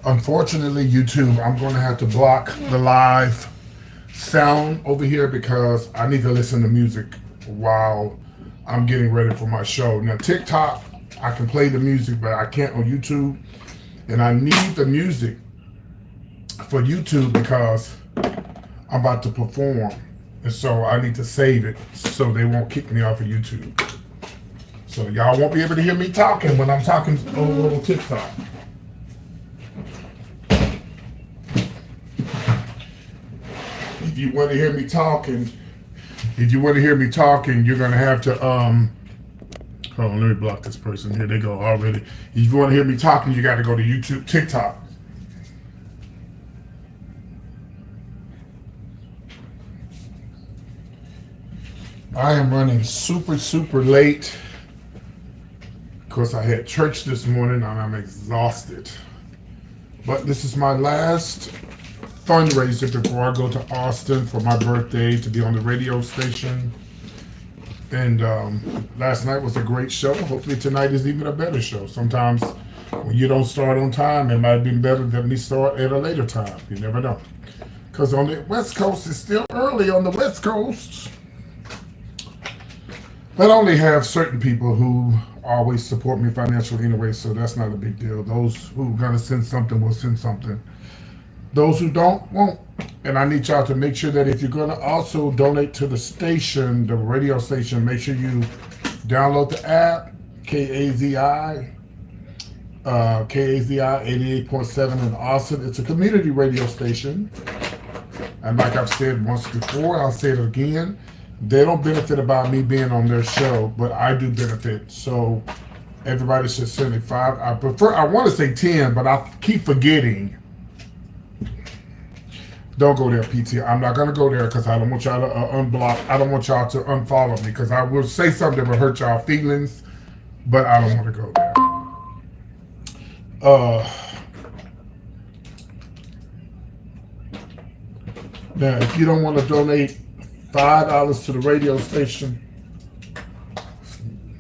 Unfortunately, YouTube, I'm going to have to block the live sound over here because I need to listen to music while I'm getting ready for my show. Now, TikTok, I can play the music, but I can't on YouTube. And I need the music for YouTube because I'm about to perform. And so I need to save it so they won't kick me off of YouTube. So y'all won't be able to hear me talking when I'm talking over TikTok. If you want to hear me talking, you're gonna have to hold on, let me block this person. Here they go already. If you want to hear me talking, you got to go to YouTube, TikTok. I am running super late. Of course, I had church this morning and I'm exhausted. But this is my last fundraiser before I go to Austin for my birthday to be on the radio station. And last night was a great show. Hopefully tonight is even a better show. Sometimes when you don't start on time, it might have been better than me start at a later time. You never know. Because on the West Coast, it's still early on the West Coast. But I only have certain people who always support me financially anyway, so that's not a big deal. Those who are going to send something will send something. Those who don't, won't. And I need y'all to make sure that if you're going to also donate to the station, the radio station, make sure you download the app, KAZI 88.7 in Austin. It's a community radio station. And like I've said once before, I'll say it again. They don't benefit about me being on their show, but I do benefit. So everybody should send it 5. I want to say 10, but I keep forgetting. Don't go there, PT. I'm not going to go there because I don't want y'all to unblock. I don't want y'all to unfollow me because I will say something that will hurt y'all feelings, but I don't want to go there. Now, if you don't want to donate $5 to the radio station,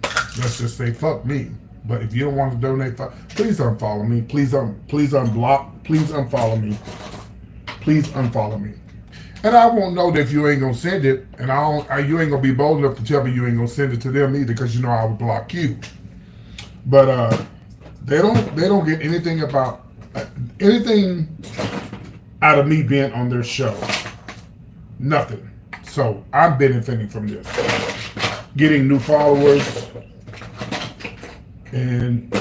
let's just say fuck me. But if you don't want to donate please unfollow me. Please unblock. Please unfollow me. Please unfollow me. And I won't know that if you ain't gonna send it, and you ain't gonna be bold enough to tell me you ain't gonna send it to them either, because you know I would block you. But they don't get anything out of me being on their show. Nothing. So I'm benefiting from this. Getting new followers and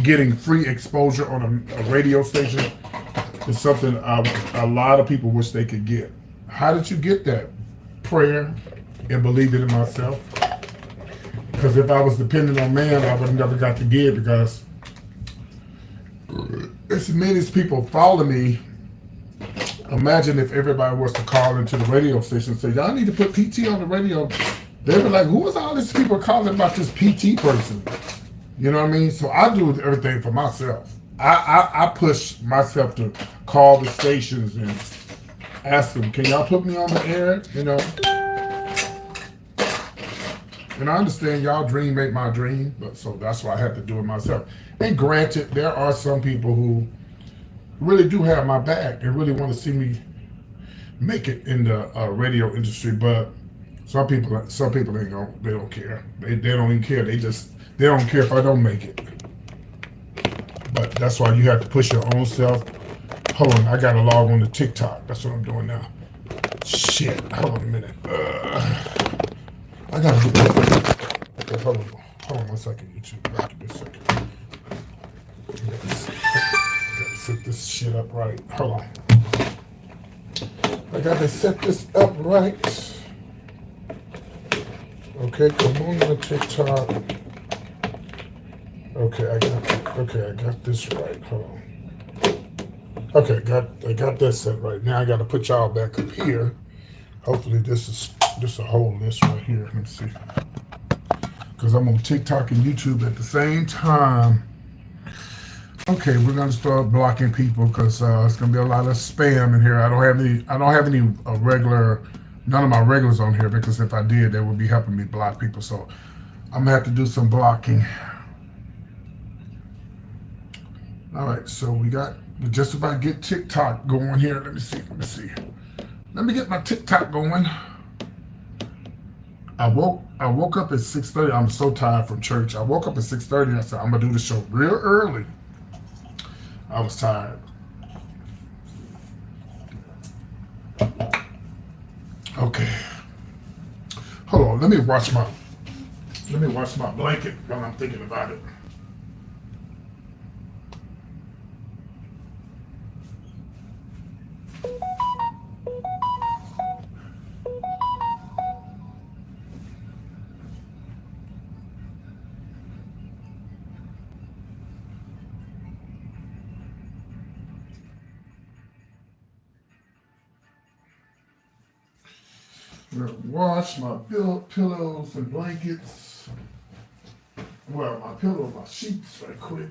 getting free exposure on a radio station is something a lot of people wish they could get. How did you get that? Prayer and believing in myself. Because if I was dependent on man, I would have never got to give, because as many as people follow me, Imagine if everybody was to call into the radio station and say, y'all need to put PT on the radio. They'd be like, who is all these people calling about this PT person? You know what I mean? So I do everything for myself. I push myself to call the stations and ask them, can y'all put me on the air? You know? And I understand y'all dream ain't my dream, but so that's why I have to do it myself. And granted, there are some people who really do have my back and really want to see me make it in the radio industry, but some people ain't gonna, they don't care. They don't even care. They don't care if I don't make it. But that's why you have to push your own self. Hold on, I gotta log on to TikTok. That's what I'm doing now. Shit, hold on a minute. I gotta do this. Okay, hold on 1 second, YouTube. I'll give me a second. Gotta set this shit up right. Hold on. I gotta set this up right. Okay, come on to TikTok. Okay, I got this right. Hold on. Okay, I got that set right. Now I gotta put y'all back up here. Hopefully this will hold this right here. Let me see. Because I'm on TikTok and YouTube at the same time. Okay, we're gonna start blocking people because it's gonna be a lot of spam in here. I don't have any regular, none of my regulars on here, because if I did, they would be helping me block people. So I'm gonna have to do some blocking. All right, so we just about get TikTok going here. Let me see. Let me get my TikTok going. I woke up at 6:30. I'm so tired from church. I woke up at 6:30. I said, I'm gonna do the show real early. I was tired. Okay. Hold on. Let me wash my blanket while I'm thinking about it. I'm gonna wash my pillows and blankets. Well, my pillows, my sheets right quick.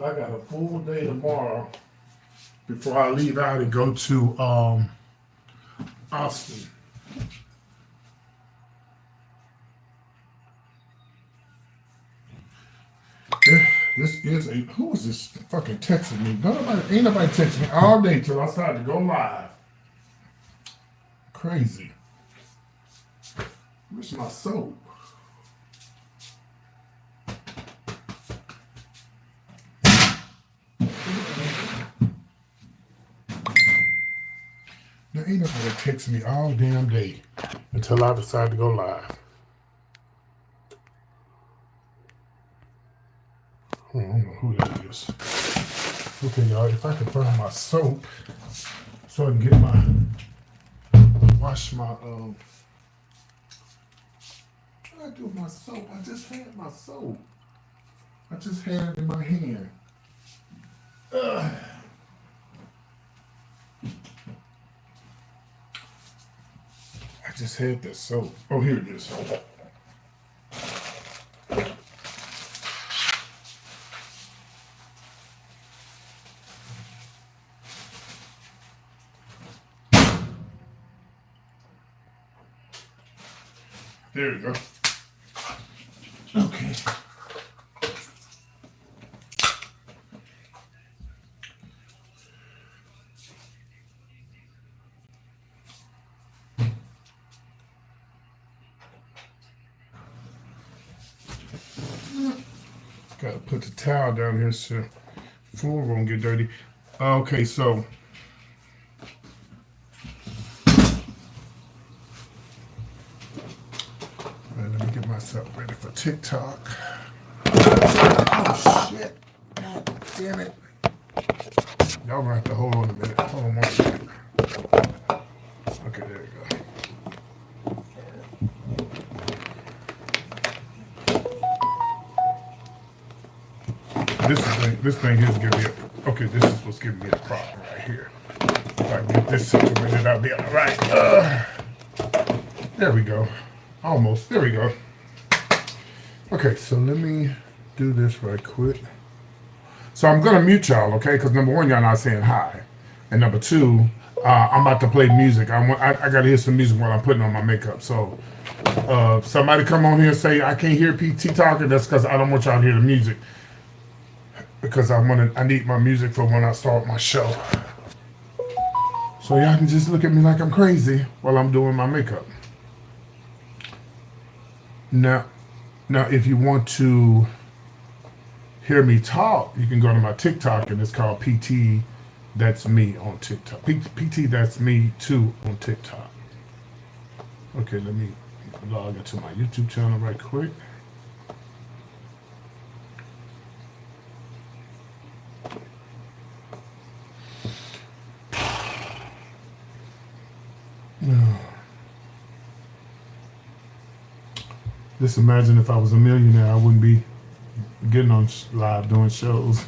I got a full day tomorrow before I leave out and go to Austin. Who is this fucking texting me? Ain't nobody texting me all day till I started to go live. Crazy. Where's my soap? Now ain't nobody texting me all damn day until I decide to go live. I don't know who that is. Okay, y'all, if I can find my soap so I can get wash my, what did I do with my soap? I just had my soap. I just had it in my hand. Ugh. I just had that soap. Oh, here it is. There you go. Okay. Gotta put the towel down here so the floor won't get dirty. Okay, so let me get myself ready for TikTok. Oh shit. God damn it. Y'all gonna have to hold on a minute. Hold on 1 second. Okay, there you go. This thing here's gonna be Okay, this is what's giving me a problem right here. If I get this situated, I'll be all right. There we go. Almost. There we go. Okay, so let me do this right quick. So I'm gonna mute y'all, okay? Because number one, y'all not saying hi, and number two, I'm about to play music. I gotta hear some music while I'm putting on my makeup. So somebody come on here and say I can't hear PT talking. That's because I don't want y'all to hear the music. Because I need my music for when I start my show. So y'all can just look at me like I'm crazy while I'm doing my makeup. Now, if you want to hear me talk, you can go to my TikTok, and it's called PT That's Me on TikTok. PT That's Me too on TikTok. Okay, let me log into my YouTube channel right quick. Just imagine if I was a millionaire, I wouldn't be getting on live doing shows.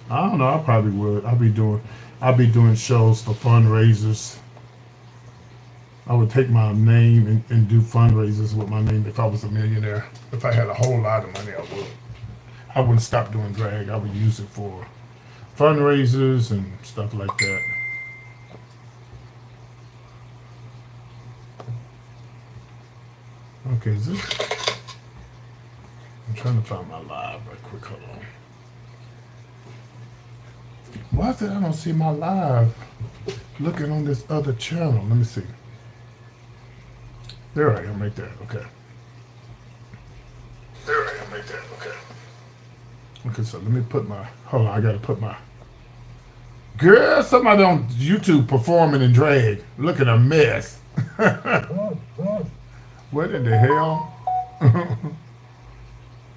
I don't know. I probably would. I'll be doing shows for fundraisers. I would take my name and do fundraisers with my name if I was a millionaire. If I had a whole lot of money, I would. I wouldn't stop doing drag. I would use it for fundraisers and stuff like that. Okay, is this? I'm trying to find my live right quick. Hold on. Why is it I don't see my live looking on this other channel? Let me see. There I am right there. Okay. There I am right there. Okay. Okay, so let me put my, hold on, I gotta put my, girl, somebody on YouTube performing in drag. Looking a mess. What in the hell?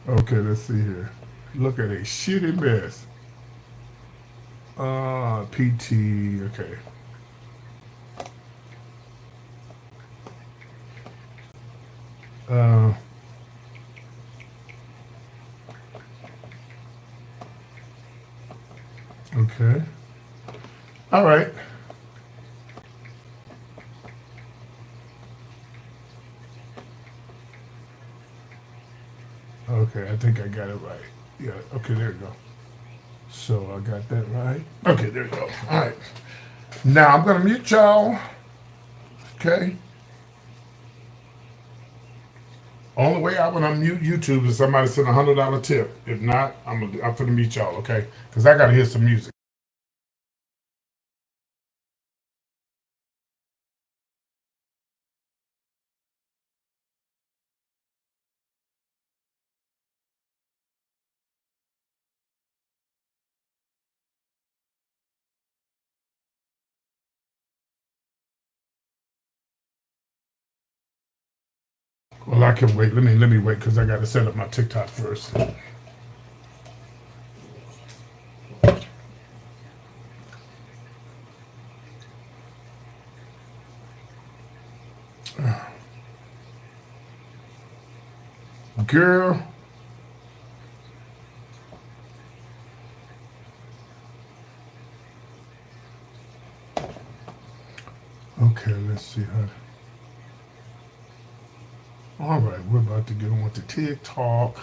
Okay, let's see here. Look at a shitty mess. PT, okay. Okay. All right. Okay, I think I got it right. Yeah, okay, there you go. So I got that right. Okay, there you go. All right. Now I'm going to mute y'all. Okay. Only way I would unmute YouTube is somebody send $100 tip. If not, I'm finna mute y'all, okay? Because I got to hear some music. Well, I can wait. Let me wait because I got to set up my TikTok first. Girl. Okay, let's see how. All right, we're about to get on with the TikTok.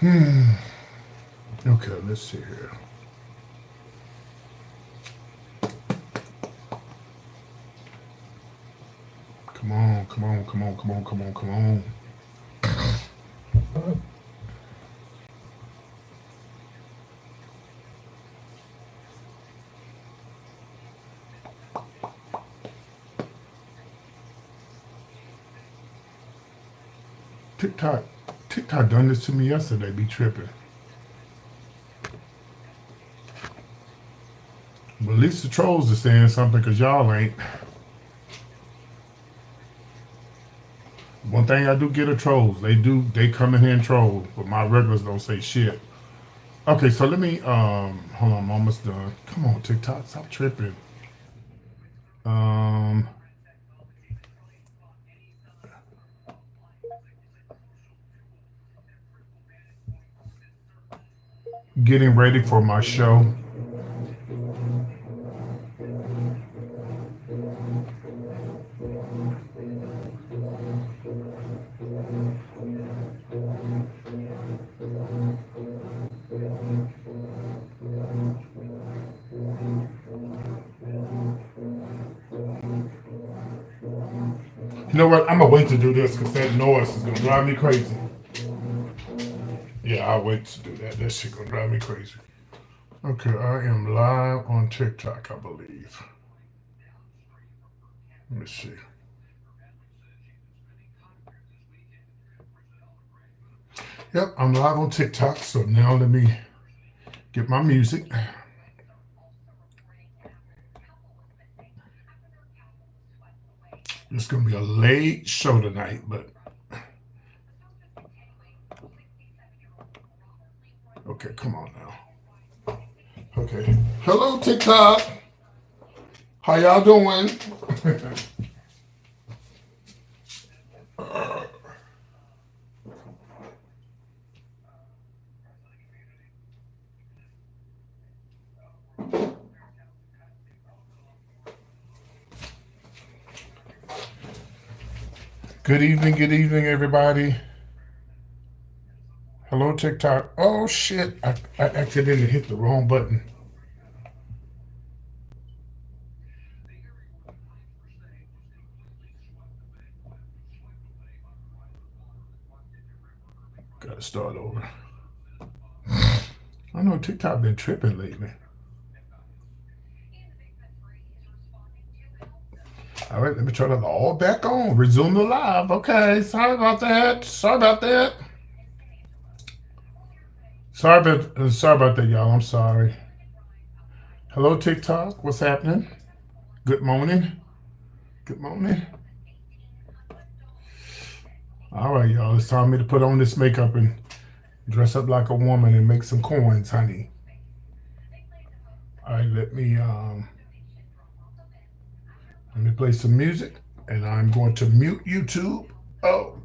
Okay, let's see here. Come on, come on, come on, come on, come on, come on. TikTok done this to me yesterday. Be tripping. But at least the trolls are saying something because y'all ain't. One thing I do get are trolls. They come in here and troll, but my regulars don't say shit. Okay, so let me hold on, I'm almost done. Come on, TikTok, stop tripping. getting ready for my show. You know what? I'm gonna wait to do this because that noise is gonna drive me crazy. Yeah, I'll wait to do that. That shit gonna drive me crazy. Okay, I am live on TikTok, I believe. Let me see. Yep, I'm live on TikTok. So now let me get my music. It's gonna be a late show tonight, but okay, come on now. Okay. Hello, TikTok. How y'all doing? good evening, everybody. Hello, TikTok. Oh shit! I accidentally hit the wrong button. Gotta start over. I know TikTok been tripping lately. All right, let me turn it all back on. Resume the live. Okay, sorry about that. Sorry about that. Sorry about that, y'all. I'm sorry. Hello, TikTok. What's happening? Good morning. Good morning. All right, y'all. It's time for me to put on this makeup and dress up like a woman and make some coins, honey. All right, let me play some music, and I'm going to mute YouTube. Oh.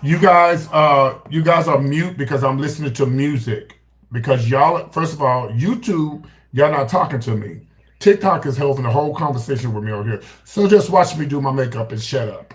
You guys are mute because I'm listening to music. Because y'all, first of all, YouTube, y'all not talking to me. TikTok is holding a whole conversation with me over here. So just watch me do my makeup and shut up.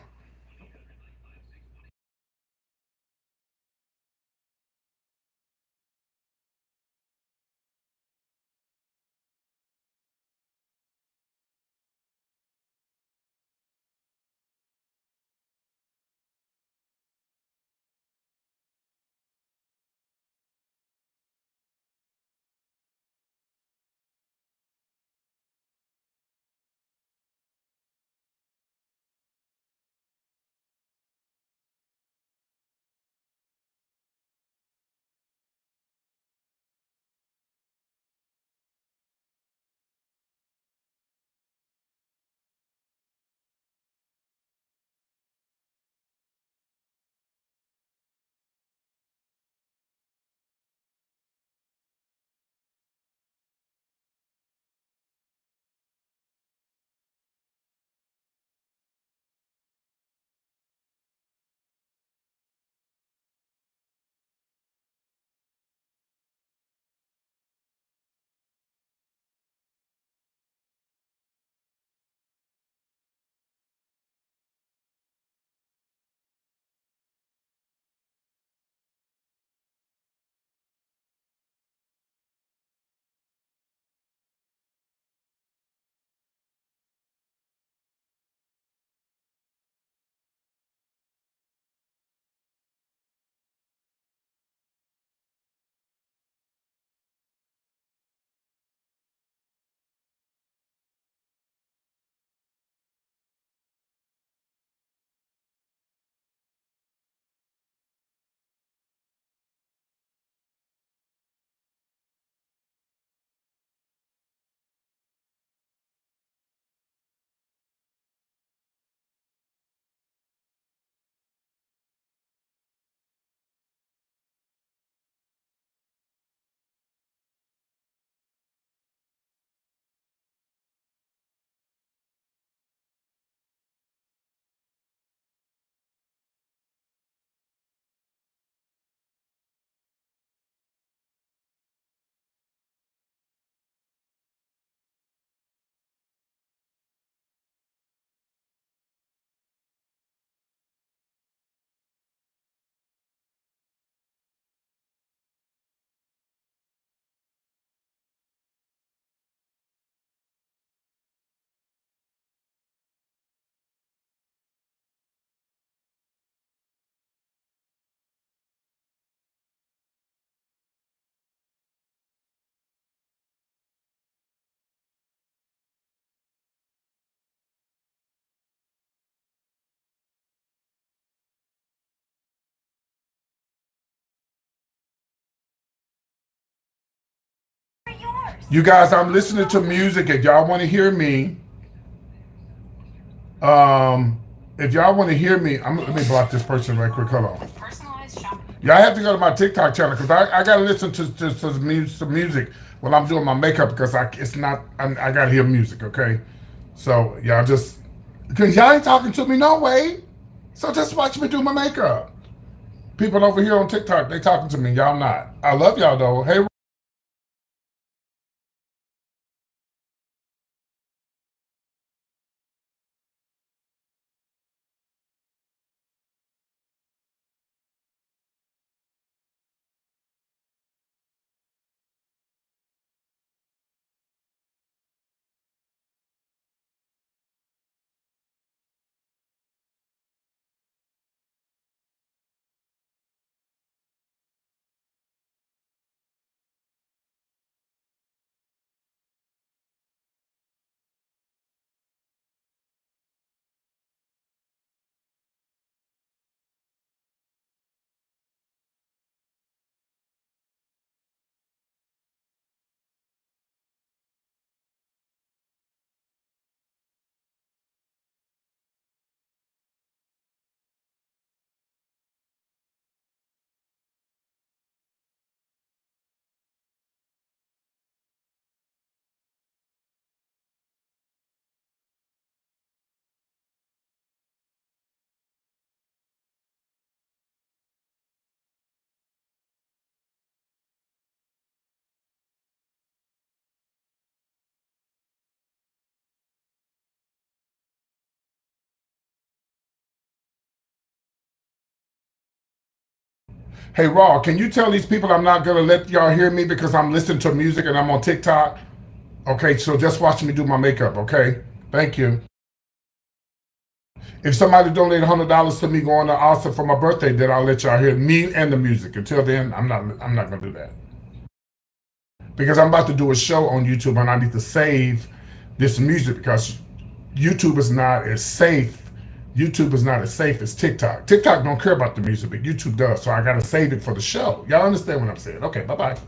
You guys, I'm listening to music. If y'all want to hear me, um, if y'all want to hear me, let me block this person right quick. Hold on. Yeah, I have to go to my TikTok channel because I got to listen to some music while I'm doing my makeup because it's not, I got to hear music, okay? So, y'all just, because y'all ain't talking to me no way. So just watch me do my makeup. People over here on TikTok, they talking to me. Y'all not. I love y'all though. Hey, Hey, Raw, can you tell these people I'm not going to let y'all hear me because I'm listening to music and I'm on TikTok? Okay, so just watch me do my makeup, okay? Thank you. If somebody donate $100 to me going to Austin for my birthday, then I'll let y'all hear me and the music. Until then, I'm not gonna do that. Because I'm about to do a show on YouTube and I need to save this music because YouTube is not as safe. YouTube is not as safe as TikTok. TikTok don't care about the music, but YouTube does. So I gotta save it for the show. Y'all understand what I'm saying? Okay, bye-bye.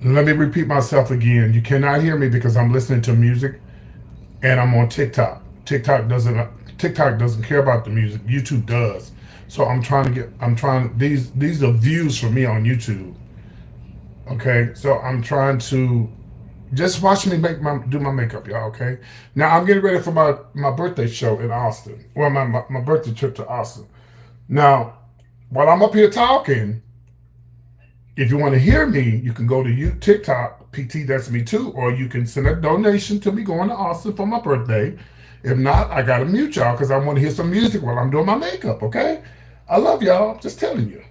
Let me repeat myself again. You cannot hear me because I'm listening to music and I'm on TikTok. TikTok doesn't care about the music. YouTube does. So these are views for me on YouTube. Okay, so I'm trying to just watch me do my makeup, y'all. Okay, now I'm getting ready for my birthday show in Austin. Well, my birthday trip to Austin. Now, while I'm up here talking, if you want to hear me, you can go to TikTok, PT, that's me too, or you can send a donation to me going to Austin for my birthday. If not, I got to mute y'all because I want to hear some music while I'm doing my makeup, okay? I love y'all. Just telling you.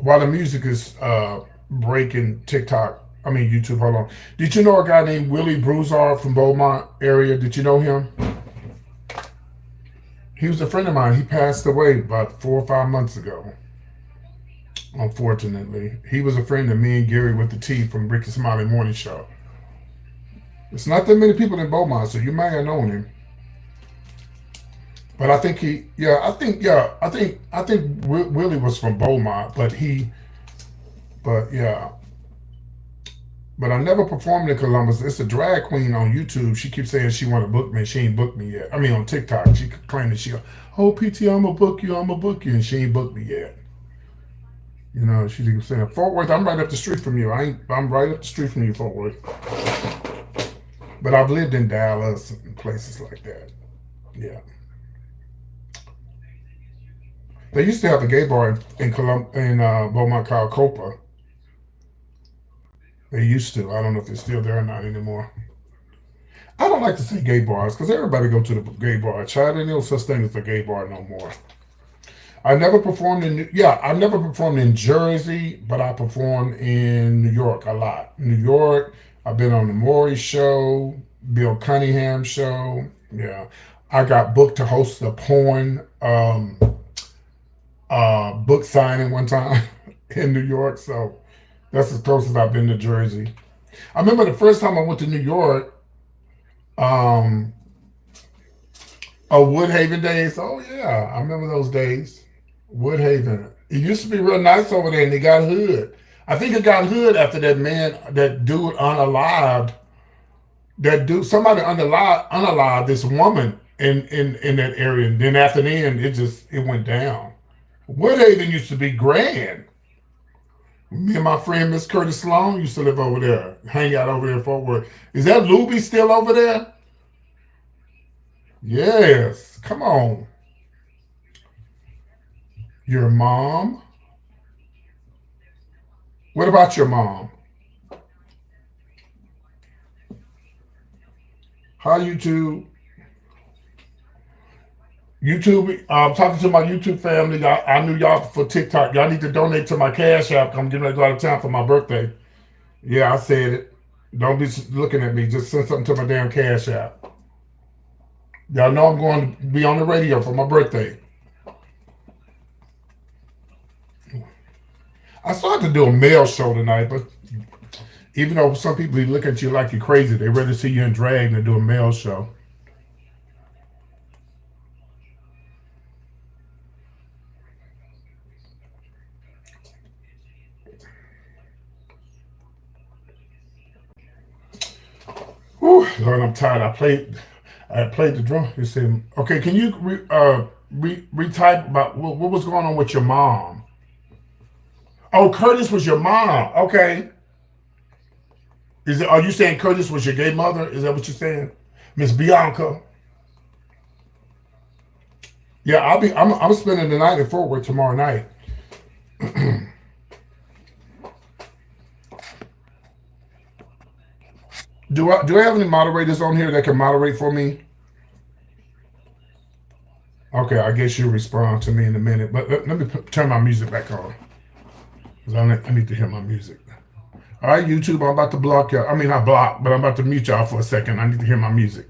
While the music is breaking TikTok, I mean YouTube, hold on. Did you know a guy named Willie Broussard from Beaumont area? Did you know him? He was a friend of mine. He passed away about 4 or 5 months ago. Unfortunately, he was a friend of me and Gary with the T from Ricky Smiley Morning Show. It's not that many people in Beaumont, so you may have known him. But I think I think Willie was from Beaumont, but yeah. But I never performed in Columbus. It's a drag queen on YouTube. She keeps saying she want to book me. She ain't booked me yet. I mean, on TikTok, she claiming oh PT, I'm gonna book you. I'm gonna book you, and she ain't booked me yet. You know, she keeps saying Fort Worth. I'm right up the street from you. I'm right up the street from you, Fort Worth. But I've lived in Dallas and places like that. Yeah. They used to have a gay bar in Beaumont called Copa. They used to. I don't know if they're still there or not anymore. I don't like to say gay bars because everybody go to the gay bar. Child, ain't no such thing as a gay bar no more. I never performed in Jersey, but I performed in New York a lot. New York, I've been on the Maury show, Bill Cunningham show. Yeah. I got booked to host a porn book signing one time in New York. So that's as close as I've been to Jersey. I remember the first time I went to New York, um, Woodhaven days. Oh, yeah. I remember those days. Woodhaven. It used to be real nice over there, and they got hood. I think it got hood after that dude unalived, somebody unalived this woman in that area. And then after then, it went down. Woodhaven used to be grand. Me and my friend Miss Curtis Sloan used to live over there, hang out over there in Fort Worth. Is that Luby still over there? Yes. Come on. Your mom? What about your mom? Hi, YouTube. YouTube, I'm talking to my YouTube family. I knew y'all for TikTok. Y'all need to donate to my Cash App. I'm getting ready to go out of town for my birthday. Yeah, I said it. Don't be looking at me. Just send something to my damn Cash App. Y'all know I'm going to be on the radio for my birthday. I started to do a mail show tonight, but even though some people look at you like you're crazy, they rather see you in drag than do a mail show. Whew, Lord, I'm tired. I played the drum. You said, okay, can you retype about what was going on with your mom? Oh, Curtis was your mom. Okay. Are you saying Curtis was your gay mother? Is that what you're saying? Miss Bianca? Yeah, I'm spending the night in Fort Worth tomorrow night. Do I have any moderators on here that can moderate for me? Okay, I guess you'll respond to me in a minute. But let me turn my music back on. Because I need to hear my music. All right, YouTube, I'm about to block y'all. I mean, not block, but I'm about to mute y'all for a second. I need to hear my music.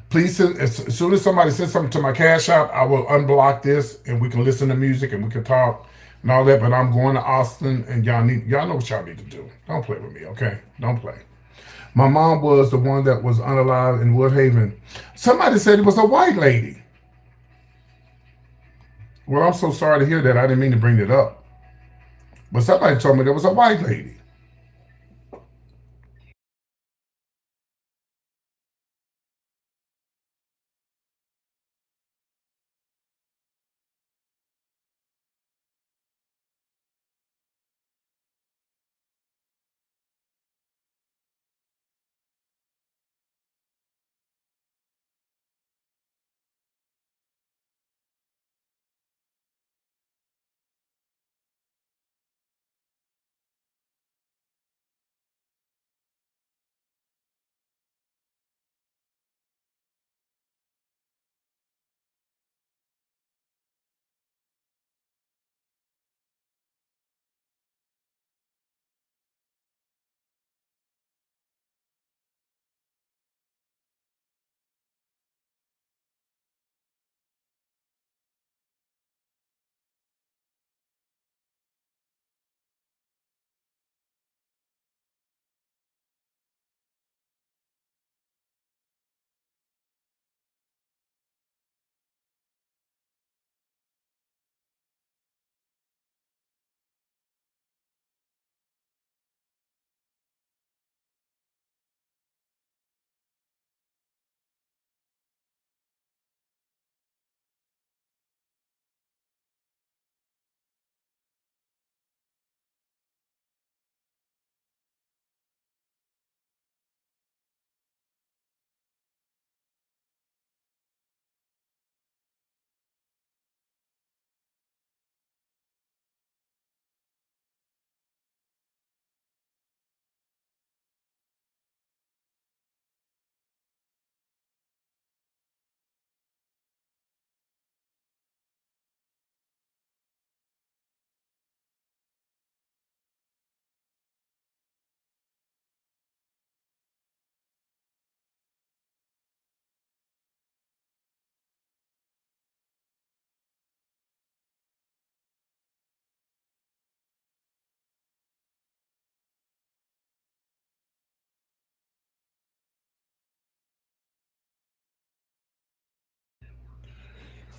Please, as soon as somebody sends something to my Cash App, I will unblock this and we can listen to music and we can talk and all that. But I'm going to Austin and y'all know what y'all need to do. Don't play with me, okay? Don't play. My mom was the one that was unalive in Woodhaven. Somebody said it was a white lady. Well, I'm so sorry to hear that. I didn't mean to bring it up. But somebody told me there was a white lady.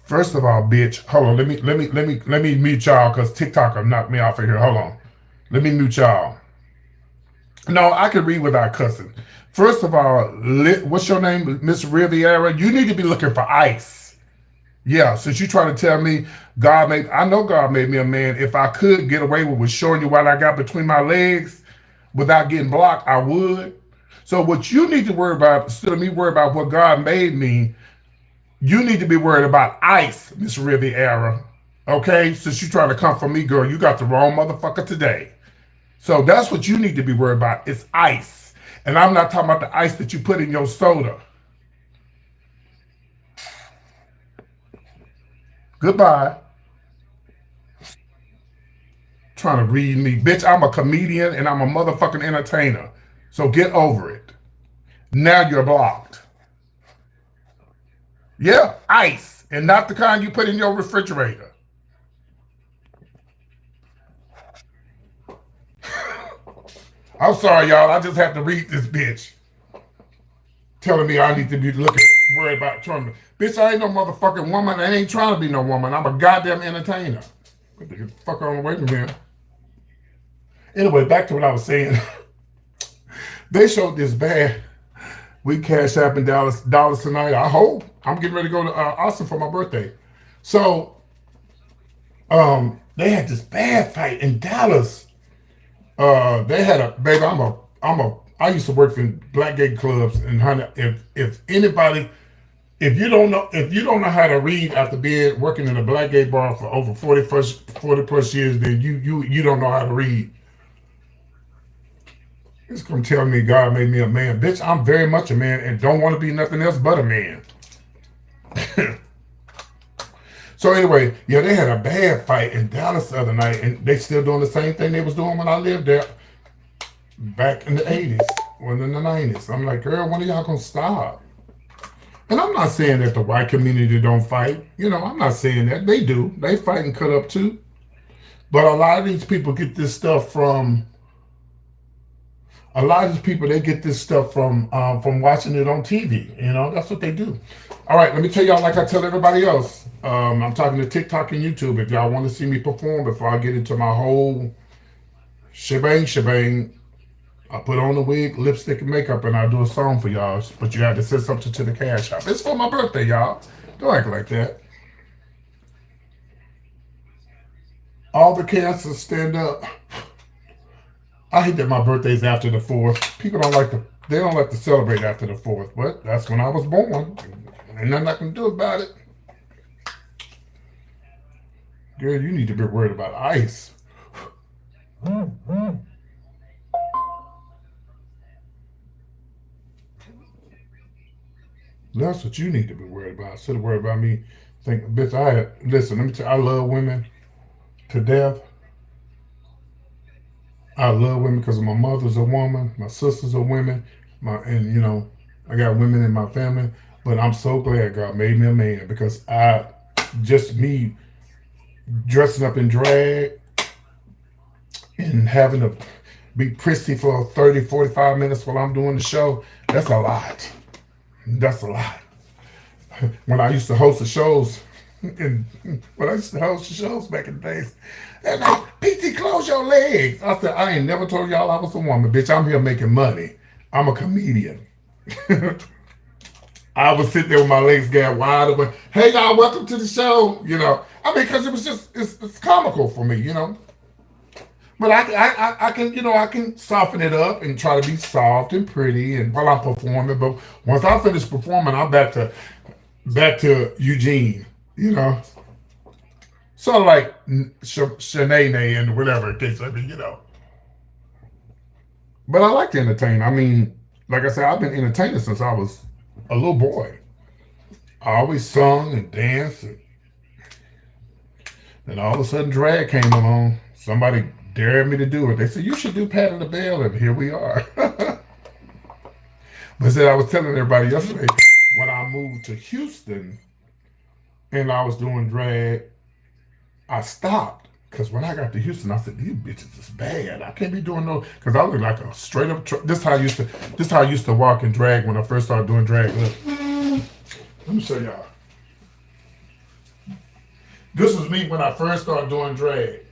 First of all, bitch, hold on. Let me mute y'all because TikTok will knock me off of here. Hold on. Let me mute y'all. No, I can read without cussing. First of all, what's your name, Miss Riviera? You need to be looking for ice. Yeah, since you trying to tell me I know God made me a man. If I could get away with showing you what I got between my legs without getting blocked, I would. So what you need to worry about, instead of me worry about what God made me, you need to be worried about ice, Miss Riviera. Okay? Since you trying to come for me, girl, you got the wrong motherfucker today. So that's what you need to be worried about. It's ice. And I'm not talking about the ice that you put in your soda. Goodbye. Trying to read me. Bitch, I'm a comedian and I'm a motherfucking entertainer. So get over it. Now you're blocked. Yeah, ice. And not the kind you put in your refrigerator. I'm sorry, y'all. I just have to read this bitch. Telling me I need to be worried about trying to. Bitch, I ain't no motherfucking woman. I ain't trying to be no woman. I'm a goddamn entertainer. Get the fuck on away from here. Anyway, back to what I was saying. They showed this bad. We cash app in Dallas tonight. I hope. I'm getting ready to go to Austin for my birthday. So, they had this bad fight in Dallas. They had a baby. I used to work in black gay clubs, and honey, if you don't know how to read after being working in a black gay bar for over 40 plus years, then you don't know how to read. It's gonna tell me God made me a man. Bitch, I'm very much a man and don't want to be nothing else but a man. So anyway, yeah, they had a bad fight in Dallas the other night, and they still doing the same thing they was doing when I lived there back in the 80s or in the 90s. I'm like, girl, when are y'all gonna stop? And I'm not saying that the white community don't fight. You know, I'm not saying that. They do. They fight and cut up too. But a lot of these people get this stuff from watching it on TV. You know, that's what they do. All right, let me tell y'all like I tell everybody else. I'm talking to TikTok and YouTube. If y'all want to see me perform before I get into my whole shebang, I put on the wig, lipstick, and makeup, and I do a song for y'all. But you have to send something to the cash app. It's for my birthday, y'all. Don't act like that. All the cancers stand up. I hate that my birthday's after the 4th. People don't like to celebrate after the 4th, but that's when I was born. Ain't nothing I can do about it. Girl, you need to be worried about ice. That's what you need to be worried about. Instead of worried about me. Bitch, listen, let me tell you, I love women to death. I love women because my mother's a woman, my sisters are women, and you know, I got women in my family. But I'm so glad God made me a man, because me dressing up in drag and having to be prissy for 30, 45 minutes while I'm doing the show, that's a lot. That's a lot. When I used to host the shows, back in the days, and like, PT, close your legs. I said, I ain't never told y'all I was a woman, bitch. I'm here making money. I'm a comedian. I would sit there with my legs gapped wide open. Hey, y'all, welcome to the show. You know, I mean, because it was just, it's comical for me, you know. But I can soften it up and try to be soft and pretty and while I'm performing. But once I finish performing, I'm back to Eugene, you know. Sort of like Shanae and whatever it takes, you know. But I like to entertain. I mean, like I said, I've been entertaining since I was a little boy. I always sung and danced. And then all of a sudden drag came along. Somebody dared me to do it. They said, you should do Pat and the Bell, and here we are. But I was telling everybody yesterday, when I moved to Houston and I was doing drag, I stopped. Because when I got to Houston, I said, these bitches is bad. I can't be doing no, because I look like a straight up, this how I used to walk in drag when I first started doing drag. Look, let me show y'all. This was me when I first started doing drag.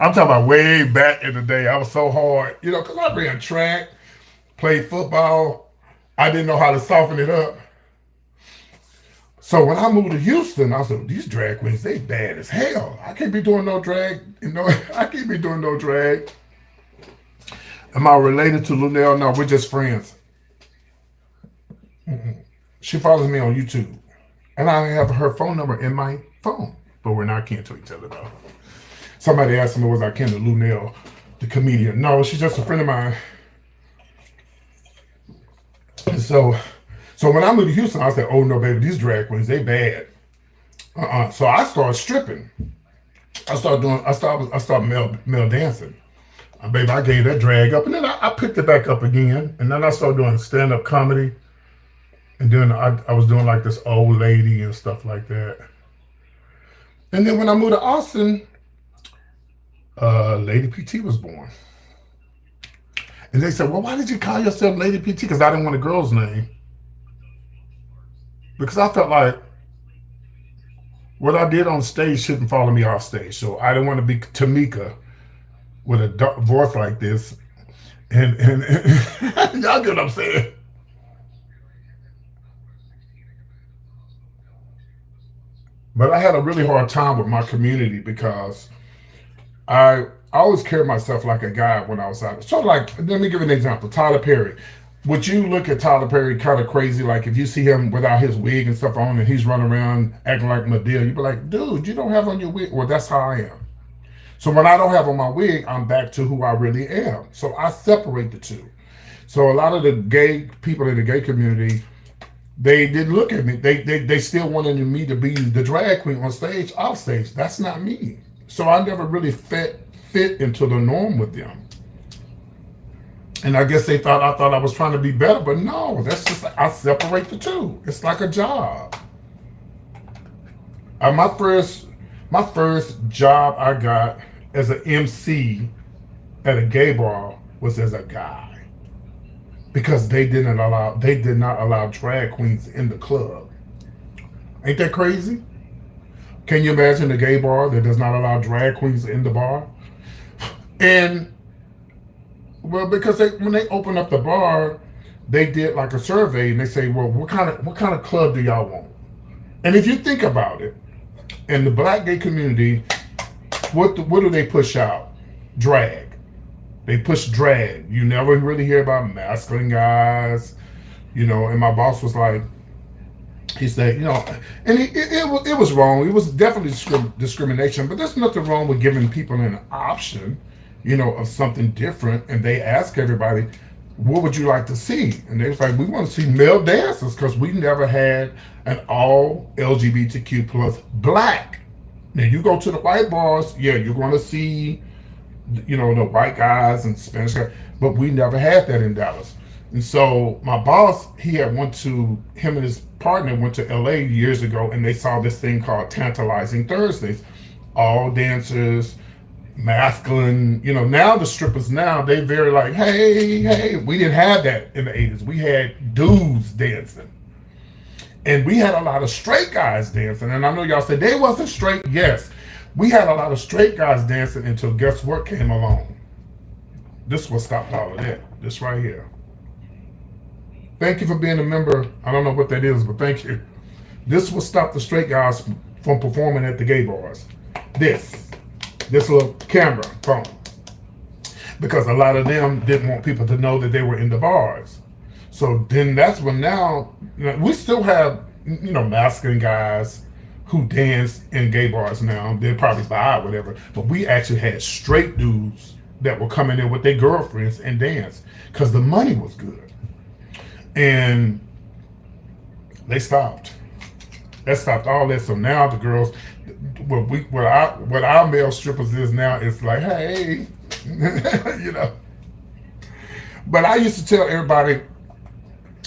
I'm talking about way back in the day. I was so hard, because I ran track, played football. I didn't know how to soften it up. So when I moved to Houston, I said, these drag queens, they bad as hell. I can't be doing no drag. I can't be doing no drag. Am I related to Lunel? No, we're just friends. She follows me on YouTube. And I have her phone number in my phone. But we're not kin to each other, though. Somebody asked me, was I kin to Lunel, the comedian? No, she's just a friend of mine. And so when I moved to Houston, I said, oh, no, baby, these drag queens, they bad. So I started stripping. I started male dancing. Baby, I gave that drag up, and then I picked it back up again. And then I started doing stand-up comedy. And then I was doing like this old lady and stuff like that. And then when I moved to Austin, Lady PT was born. And they said, well, why did you call yourself Lady PT? Because I didn't want a girl's name. Because I felt like what I did on stage shouldn't follow me off stage. So I didn't want to be Tamika with a voice like this. And y'all get what I'm saying? But I had a really hard time with my community because I always carried myself like a guy when I was out. So like, let me give you an example. Tyler Perry. Would you look at Tyler Perry kind of crazy? Like if you see him without his wig and stuff on and he's running around acting like Madea, you'd be like, dude, you don't have on your wig. Well, that's how I am. So when I don't have on my wig, I'm back to who I really am. So I separate the two. So a lot of the gay people in the gay community, they didn't look at me. They still wanted me to be the drag queen on stage, off stage. That's not me. So I never really fit into the norm with them. And I guess I thought I was trying to be better, but no, that's just I separate the two. It's like a job. My first job I got as an MC at a gay bar was as a guy. Because they did not allow drag queens in the club. Ain't that crazy? Can you imagine a gay bar that does not allow drag queens in the bar? And well, because when they opened up the bar, they did like a survey and they say, well, what kind of club do y'all want? And if you think about it, in the black gay community, what do they push out? Drag. They push drag. You never really hear about masculine guys, and my boss was like, he said, and it was wrong. It was definitely discrimination, but there's nothing wrong with giving people an option, of something different. And they ask everybody, what would you like to see? And they was like, we want to see male dancers because we never had an all LGBTQ plus black. Now you go to the white bars, yeah, you're going to see, the white guys and Spanish guys, but we never had that in Dallas. And so my boss, him and his partner went to LA years ago and they saw this thing called Tantalizing Thursdays. All dancers, masculine, now the strippers they very like, hey, we didn't have that in the 80s. We had dudes dancing. And we had a lot of straight guys dancing. And I know y'all said they wasn't straight. Yes, we had a lot of straight guys dancing until guess what came along? This will stop all of that. This right here. Thank you for being a member. I don't know what that is, but thank you. This will stop the straight guys from performing at the gay bars. This little camera phone. Because a lot of them didn't want people to know that they were in the bars. So then that's when now, we still have, masculine guys who dance in gay bars now. They're probably bi or whatever. But we actually had straight dudes that were coming in with their girlfriends and dance because the money was good. And they stopped. That stopped all that. So now the girls, what our male strippers is now, it's like, hey, But I used to tell everybody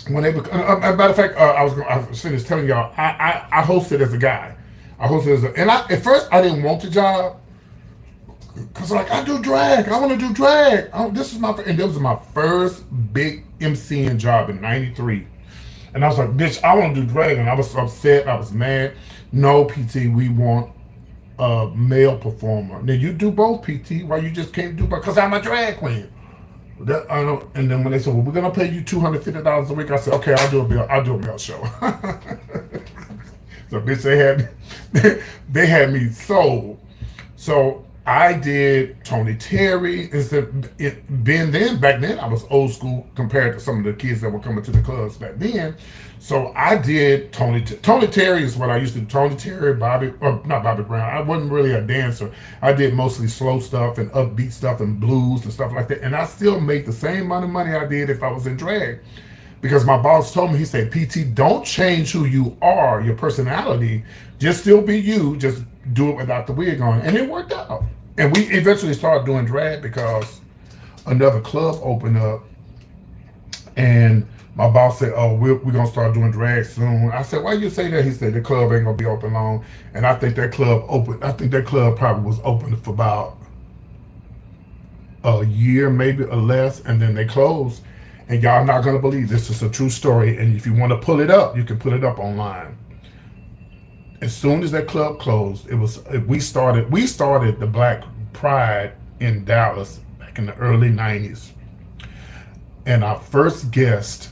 when they, matter of fact, I was finished telling y'all, I hosted as a guy. And at first I didn't want the job Cause like I do drag, I want to do drag. This is and this was my first big MCing job in '93, and I was like, bitch, I want to do drag, and I was upset, I was mad. No, PT, we want a male performer. Now you do both, PT. Why you just can't do both? Cause I'm a drag queen. That, I don't, and then when they said, well, we're gonna pay you $250 a week, I said, okay, I'll do a male show. So bitch, they had me sold. So I did Tony Terry. Back then I was old school compared to some of the kids that were coming to the clubs back then. So I did Tony Terry is what I used to do. Tony Terry, not Bobby Brown. I wasn't really a dancer. I did mostly slow stuff and upbeat stuff and blues and stuff like that. And I still make the same amount of money I did if I was in drag. Because my boss told me, he said, PT, don't change who you are, your personality. Just still be you. Just do it without the wig on. And it worked out. And we eventually started doing drag because another club opened up. And my boss said, oh, we're going to start doing drag soon. I said, why you say that? He said, the club ain't going to be open long. And I think that club probably was open for about a year, maybe or less. And then they closed. And y'all not gonna believe this is a true story. And if you want to pull it up, you can put it up online. As soon as that club closed, we started the Black Pride in Dallas back in the early '90s. And our first guest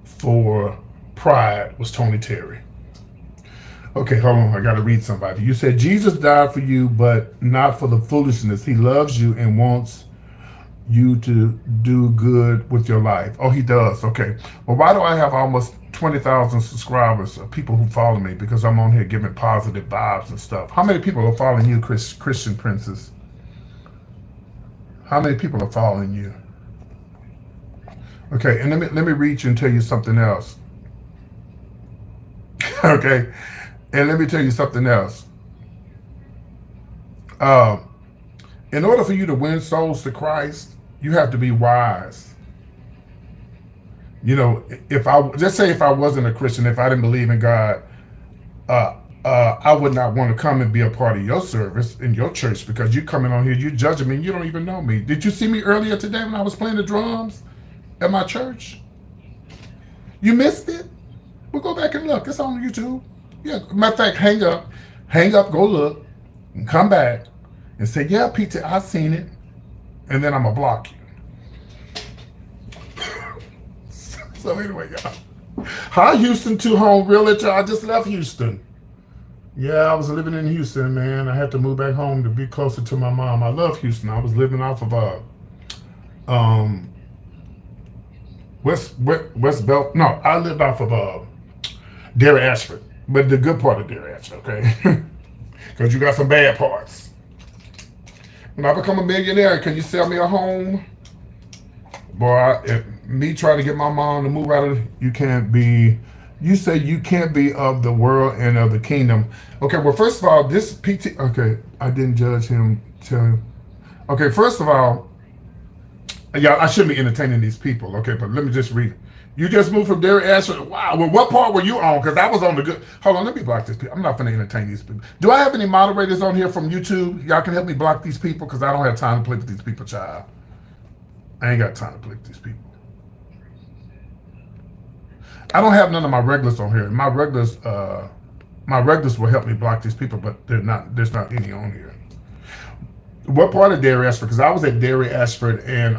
for Pride was Tony Terry. Okay, hold on, I gotta read somebody. You said Jesus died for you, but not for the foolishness. He loves you and wants you to do good with your life. Oh, he does. Okay. Well, why do I have almost 20,000 subscribers of people who follow me? Because I'm on here giving positive vibes and stuff. How many people are following you, Christian Princess? How many people are following you? Okay, and let me read you and tell you something else. Okay, and let me tell you something else. In order for you to win souls to Christ, you have to be wise. You know, if I wasn't a Christian, if I didn't believe in God, I would not want to come and be a part of your service in your church, because you coming on here, you judging me, and you don't even know me. Did you see me earlier today when I was playing the drums at my church? You missed it? Well, go back and look. It's on YouTube. Yeah. Matter of fact, hang up, go look, and come back and say, yeah, Peter, I seen it. And then I'm going to block you. So anyway, y'all. Hi, Houston, to home realtor. I just left Houston. Yeah, I was living in Houston, man. I had to move back home to be closer to my mom. I love Houston. I was living off of West Belt. No, I lived off of Dairy Ashford, but the good part of Dairy Ashford, okay? Because you got some bad parts. When I become a millionaire, can you sell me a home? Boy, me trying to get my mom to move out of, you say you can't be of the world and of the kingdom. Okay, well, first of all, this PT, okay, I didn't judge him. Okay, first of all, yeah, I shouldn't be entertaining these people, okay, but let me just read. You just moved from Dairy Ashford. Wow, well, what part were you on? Because I was on the good. Hold on, let me block these people. I'm not going to entertain these people. Do I have any moderators on here from YouTube? Y'all can help me block these people, because I don't have time to play with these people, child. I ain't got time to play with these people. I don't have none of my regulars on here. My regulars will help me block these people, but there's not any on here. What part of Dairy Ashford? Because I was at Dairy Ashford and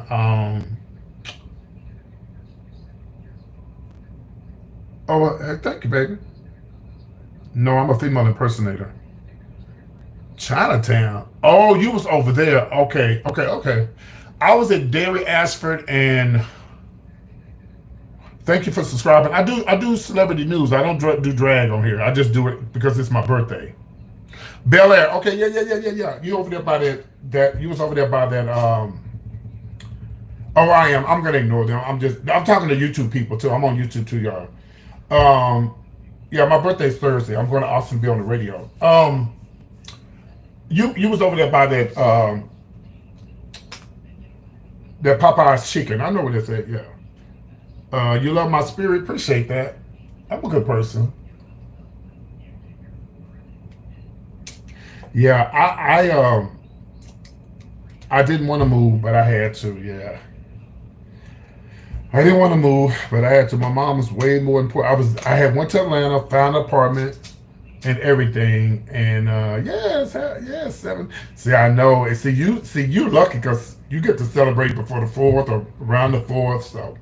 oh, thank you, baby. No, I'm a female impersonator. Chinatown. Oh, you was over there. Okay. I was at Dairy Ashford, and thank you for subscribing. I do celebrity news. I don't do drag on here. I just do it because it's my birthday. Bel Air. Okay, yeah. You over there by that? You was over there by that. Oh, I am. I'm gonna ignore them. I'm talking to YouTube people too. I'm on YouTube too, y'all. Yeah, my birthday's Thursday. I'm going to Austin be on the radio. You was over there by that that Popeye's chicken. I know what it's at. Yeah. You love my spirit. Appreciate that. I'm a good person. Yeah, I didn't want to move, but I had to. Yeah, I didn't want to move, but I had to. My mom was way more important. I had went to Atlanta, found an apartment and everything, and yes, 7. See, I know. And see you lucky because you get to celebrate before the 4th or around the 4th. So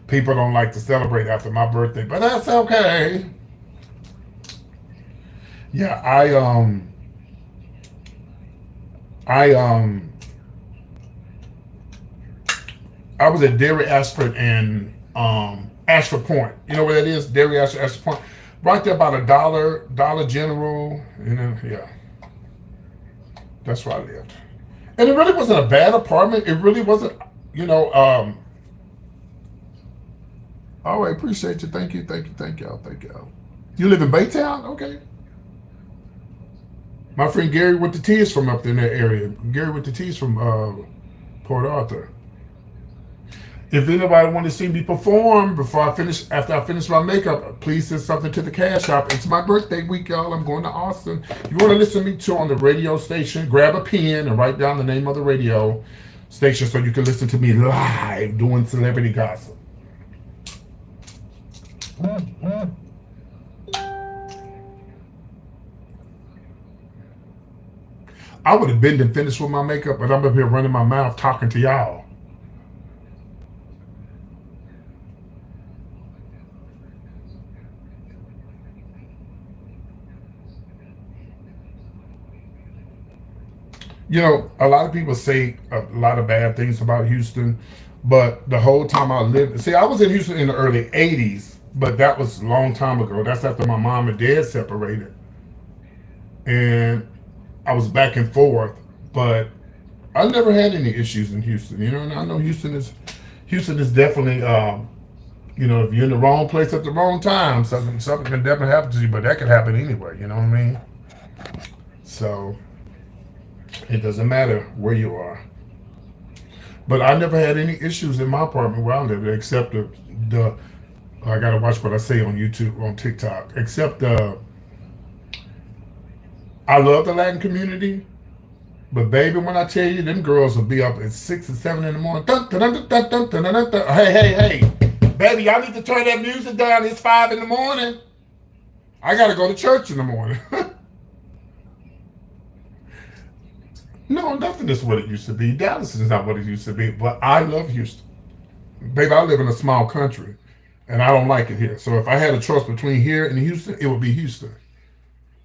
people don't like to celebrate after my birthday, but that's okay. Yeah, I I was at Dairy Ashford and Ashford Point. You know where that is? Dairy Ashford, Ashford Point. Right there about Dollar General. You know, yeah. That's where I lived. And it really wasn't a bad apartment. It really wasn't, you know, oh, I appreciate you. Thank y'all. Thank y'all. You live in Baytown? Okay. My friend Gary with the T is from up in that area. Gary with the T is from Port Arthur. If anybody want to see me perform after I finish my makeup, please send something to the cash shop. It's my birthday week, y'all. I'm going to Austin. You want to listen to me too on the radio station, grab a pen and write down the name of the radio station so you can listen to me live doing celebrity gossip. I would have been and finished with my makeup, but I'm up here running my mouth talking to y'all. You know, a lot of people say a lot of bad things about Houston, but the whole time I lived, see, I was in Houston in the early 80s, but that was a long time ago. That's after my mom and dad separated. And I was back and forth, but I never had any issues in Houston, you know, and I know Houston is definitely, you know, if you're in the wrong place at the wrong time, something can definitely happen to you, but that can happen anywhere, you know what I mean? So it doesn't matter where you are. But I never had any issues in my apartment where I live, except the I gotta watch what I say on YouTube, on TikTok. Except I love the Latin community, but baby, when I tell you, them girls will be up at 6 or 7 in the morning. Dun, dun, dun, dun, dun, dun, dun, dun. Hey, baby, y'all need to turn that music down. It's 5 in the morning. I gotta go to church in the morning. No, nothing is what it used to be. Dallas is not what it used to be, but I love Houston. Baby, I live in a small country, and I don't like it here. So if I had a choice between here and Houston, it would be Houston.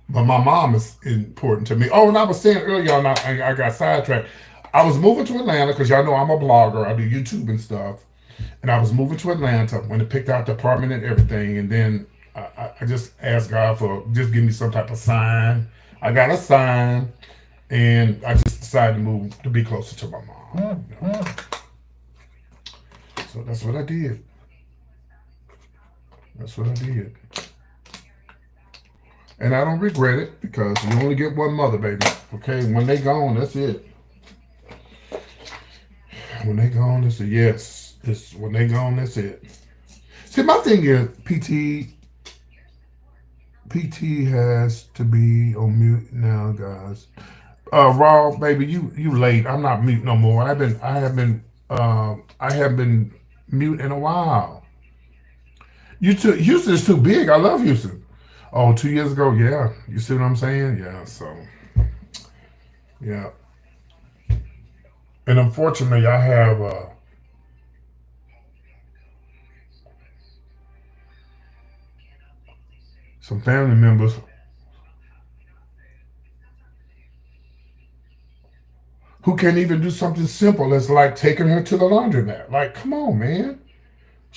But my mom is important to me. Oh, and I was saying earlier, and I got sidetracked. I was moving to Atlanta because y'all know I'm a blogger. I do YouTube and stuff. And I was moving to Atlanta when I picked out the apartment and everything. And then I just asked God for just give me some type of sign. I got a sign, and I just decided to move to be closer to my mom. You know? So that's what I did. That's what I did. And I don't regret it because you only get one mother, baby. Okay, when they gone, that's it. When they gone, that's it. Yes, when they gone, that's it. See, my thing is, PT has to be on mute now, guys. Raw, baby, you late. I'm not mute no more. I have been mute in a while. Houston is too big. I love Houston. Oh, 2 years ago, yeah. You see what I'm saying? Yeah, so, yeah. And unfortunately, I have some family members who can't even do something simple as like taking her to the laundromat. Like, come on, man.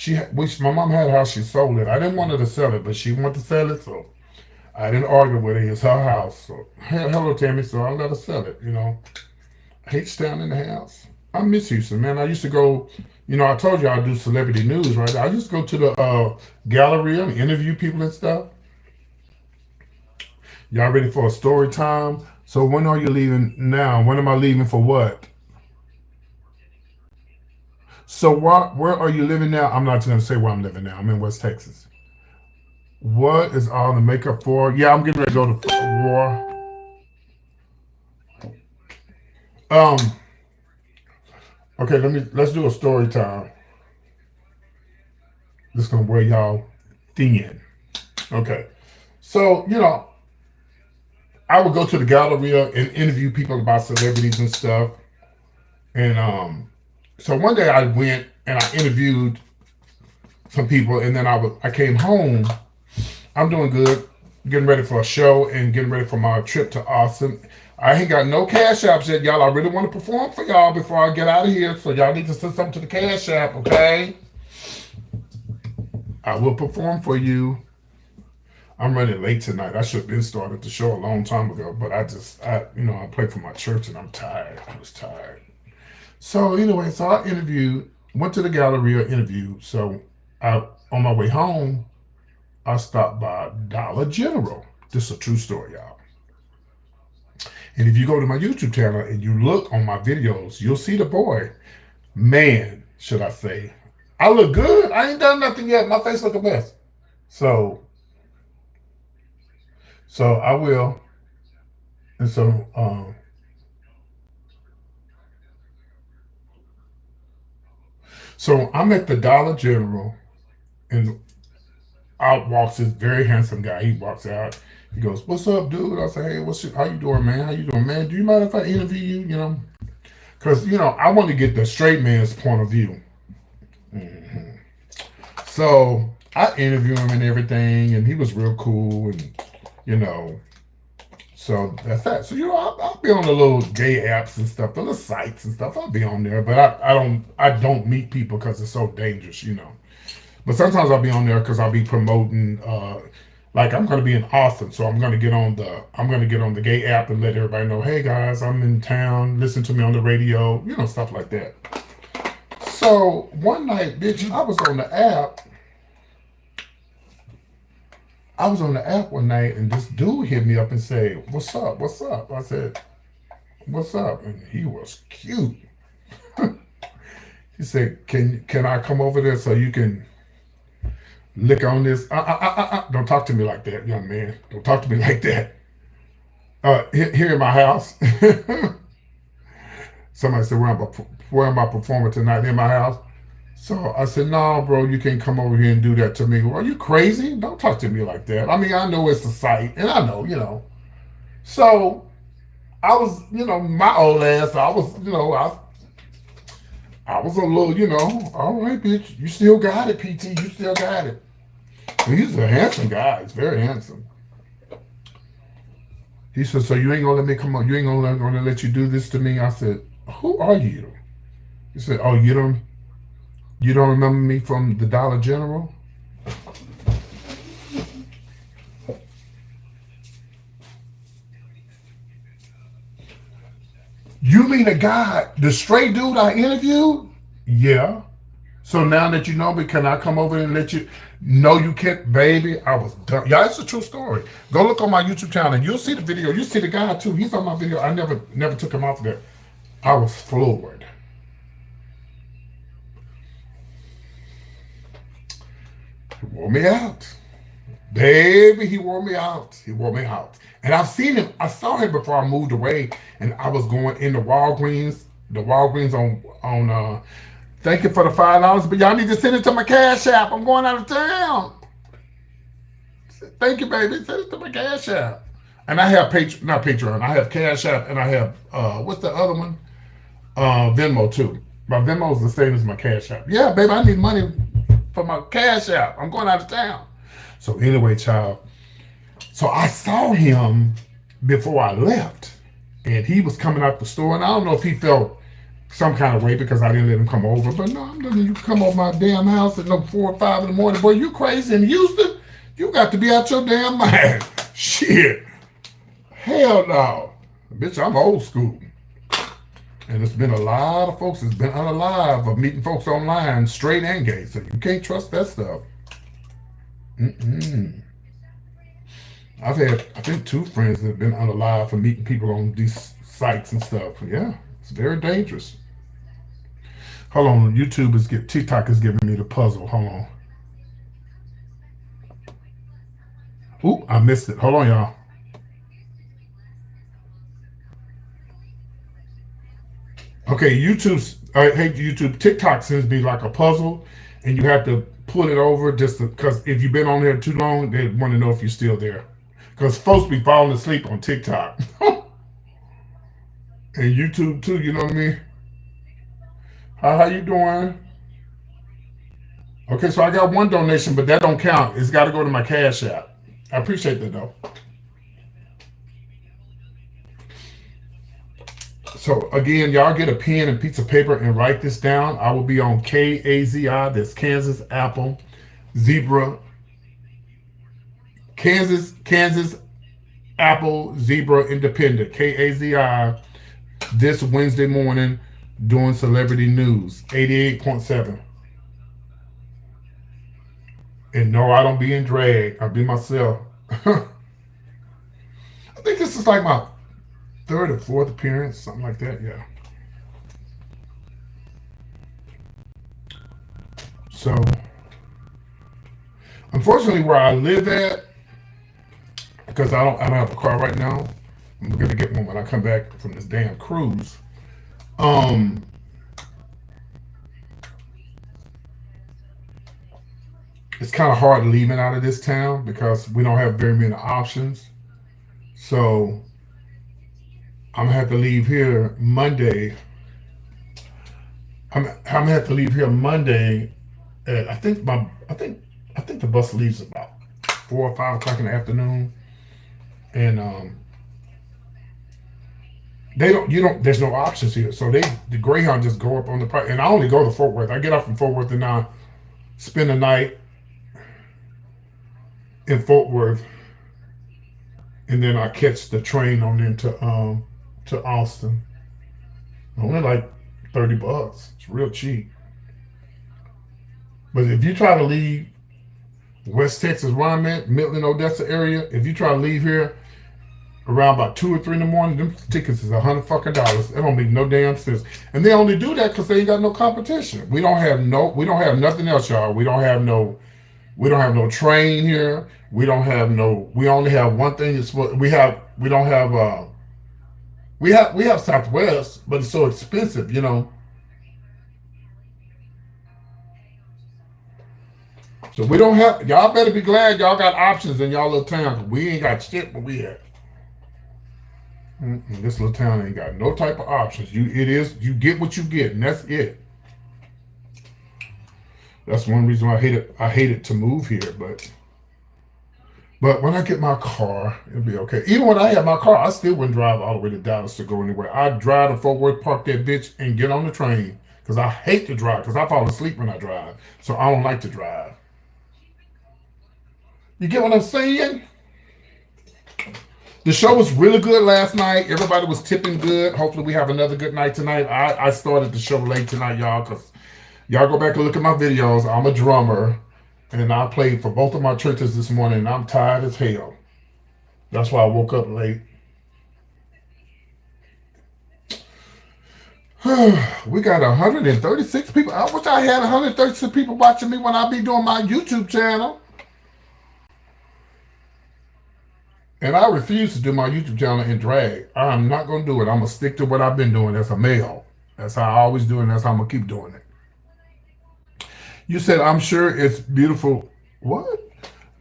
My mom had a house, she sold it. I didn't want her to sell it, but she wanted to sell it, so I didn't argue with her. It's her house. So, hello, Tammy. So I let her sell it, you know. I hate staying in the house. I miss Houston, man. I used to go, you know, I told you I do celebrity news, right? I used to go to the gallery and interview people and stuff. Y'all ready for a story time? So when are you leaving now? When am I leaving for what? So where are you living now? I'm not going to say where I'm living now. I'm in West Texas. What is all the makeup for? Yeah, I'm getting ready to go to war. Um, Okay, let's do a story time. This is gonna wear y'all thin. Okay. So, I would go to the Galleria and interview people about celebrities and stuff. And so one day I went and I interviewed some people, and then I came home. I'm doing good, getting ready for a show and getting ready for my trip to Austin. I ain't got no cash apps yet, y'all. I really want to perform for y'all before I get out of here. So y'all need to send something to the cash app, okay? I will perform for you. I'm running late tonight. I should have been started the show a long time ago, but I play for my church and I'm tired. I was tired. So anyway, so I went to the Galleria interview. So on my way home, I stopped by Dollar General. This is a true story, y'all. And if you go to my YouTube channel and you look on my videos, you'll see the boy. Man, should I say. I look good. I ain't done nothing yet. My face look a mess. So I will. And so I'm at the Dollar General, and out walks this very handsome guy. He walks out. He goes, "What's up, dude?" I say, "Hey, how you doing, man? How you doing, man? Do you mind if I interview you? Because I want to get the straight man's point of view." Mm-hmm. So I interviewed him and everything, and he was real cool, and so that's that. So I'll be on the little gay apps and stuff, the little sites and stuff. I'll be on there, but I don't meet people because it's so dangerous. But sometimes I'll be on there because I'll be promoting. Like I'm going to be in Austin, so I'm going to get on the gay app and let everybody know, hey guys, I'm in town. Listen to me on the radio, stuff like that. So one night, bitch, I was on the app. I was on the app one night, and this dude hit me up and said, "What's up? What's up?" I said, "What's up?" And he was cute. He said, "Can I come over there so you can lick on this?" Don't talk to me like that, young man. Don't talk to me like that. Here in my house. Somebody said, where am I performing tonight? In my house. So I said, "No, bro, you can't come over here and do that to me." "Well, are you crazy? Don't talk to me like that." I mean, I know it's a site, and I know. So I was, my old ass, I was, I was a little, all right, bitch, you still got it, PT, you still got it. And he's a handsome guy. He's very handsome. He said, "So you ain't gonna let me come on? You ain't gonna let you do this to me?" I said, "Who are you?" He said, "Oh, you don't remember me from the Dollar General?" "You mean the straight dude I interviewed?" "Yeah." "So now that you know me, can I come over and let you?" "No, you can't, baby." I was done. Yeah, it's a true story. Go look on my YouTube channel and you'll see the video. You see the guy too. He's on my video. I never took him off of there. I was floored. He wore me out. Baby, he wore me out. He wore me out. And I've seen him. I saw him before I moved away, and I was going in the Walgreens on thank you for the $5, but y'all need to send it to my Cash App. I'm going out of town. "Thank you, baby. Send it to my Cash App." And I have not Patreon. I have Cash App, and I have what's the other one? Venmo too. My Venmo is the same as my Cash App. "Yeah, baby, I need money for my Cash App. I'm going out of town." So anyway, child. So I saw him before I left, and he was coming out the store, and I don't know if he felt some kind of way because I didn't let him come over. But no, I'm letting you come over my damn house at 4 or 5 in the morning. Boy, you crazy in Houston? You got to be out your damn mind. Shit. Hell no. Bitch, I'm old school. And it's been a lot of folks that's been unalive of meeting folks online, straight and gay. So you can't trust that stuff. I've had, I think, 2 friends that have been unalive for meeting people on these sites and stuff. Yeah, it's very dangerous. Hold on, TikTok is giving me the puzzle. Hold on. Ooh, I missed it. Hold on, y'all. Okay, I hate YouTube. TikTok sends me like a puzzle, and you have to pull it over just because if you've been on there too long, they want to know if you're still there. Because folks be falling asleep on TikTok and YouTube too. You know what I mean? How you doing? Okay, so I got one donation, but that don't count. It's got to go to my Cash App. I appreciate that though. So again, y'all get a pen and piece of paper and write this down. I will be on KAZI. That's Kansas Apple Zebra. Kansas Apple Zebra Independent. KAZI. This Wednesday morning doing celebrity news. 88.7. And no, I don't be in drag. I be myself. I think this is like my third or fourth appearance, something like that. Yeah. So, unfortunately, where I live at, because I don't have a car right now. I'm gonna get one when I come back from this damn cruise. It's kind of hard leaving out of this town because we don't have very many options. So I'm gonna have to leave here Monday. I'm gonna have to leave here Monday. I think the bus leaves about 4 or 5 o'clock in the afternoon, and there's no options here. So the Greyhound just go up on the price, and I only go to Fort Worth. I get off from Fort Worth and I spend the night in Fort Worth, and then I catch the train on into to Austin. Only like $30. It's real cheap. But if you try to leave West Texas, where I'm at, Midland, Odessa area, if you try to leave here around about 2 or 3 in the morning, them tickets is $100 fucking. It don't make no damn sense. And they only do that because they ain't got no competition. We don't have nothing else, y'all. We don't have no train here. We only have one thing. We have Southwest, but it's so expensive, you know. So we don't have, y'all better be glad y'all got options in y'all little town. We ain't got shit, but we have. This little town ain't got no type of options. You get what you get, and that's it. That's one reason why I hate it to move here, but when I get my car, it'll be okay. Even when I have my car, I still wouldn't drive all the way to Dallas to go anywhere. I'd drive to Fort Worth, park that bitch, and get on the train. Because I hate to drive, because I fall asleep when I drive. So I don't like to drive. You get what I'm saying? The show was really good last night. Everybody was tipping good. Hopefully we have another good night tonight. I started the show late tonight, y'all, because y'all go back and look at my videos. I'm a drummer, and I played for both of my churches this morning, and I'm tired as hell. That's why I woke up late. We got 136 people. I wish I had 136 people watching me when I be doing my YouTube channel. And I refuse to do my YouTube channel in drag. I'm not going to do it. I'm going to stick to what I've been doing as a male. That's how I always do it, and that's how I'm going to keep doing it. You said, I'm sure it's beautiful. What?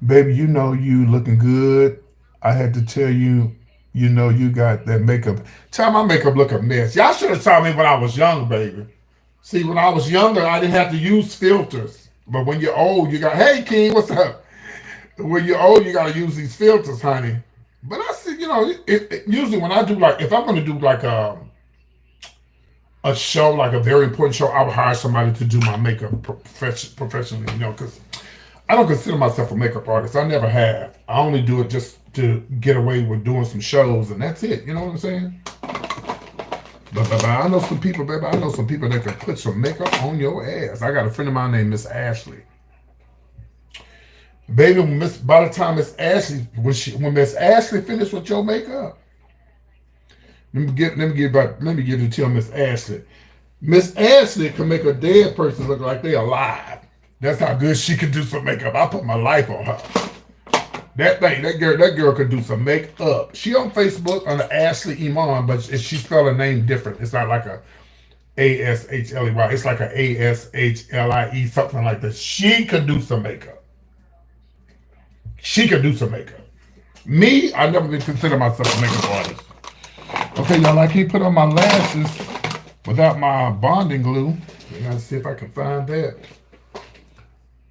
Baby, you know you looking good. I had to tell you, you know you got that makeup. Tell my makeup look a mess. Y'all should have saw me when I was young, baby. See, when I was younger, I didn't have to use filters. But when you're old, you got, hey, King, what's up? When you're old, you got to use these filters, honey. But I see, you know, usually when I do if I'm going to do like a show, like a very important show, I would hire somebody to do my makeup professionally, you know, because I don't consider myself a makeup artist. I never have. I only do it just to get away with doing some shows, and that's it. You know what I'm saying? But I know some people, baby. I know some people that can put some makeup on your ass. I got a friend of mine named Miss Ashley. Baby, by the time Miss Ashley, when Miss Ashley finished with your makeup, let me give you tell Miss Ashley. Miss Ashley can make a dead person look like they alive. That's how good she can do some makeup. I put my life on her. That girl could do some makeup. She on Facebook under Ashley Iman, but she spelled her name different. It's not like Ashley. It's like a Ashlie, something like that. She could do some makeup. She could do some makeup. Me, I never been consider myself a makeup artist. Okay, y'all, I can't put on my lashes without my bonding glue. I gotta see if I can find that.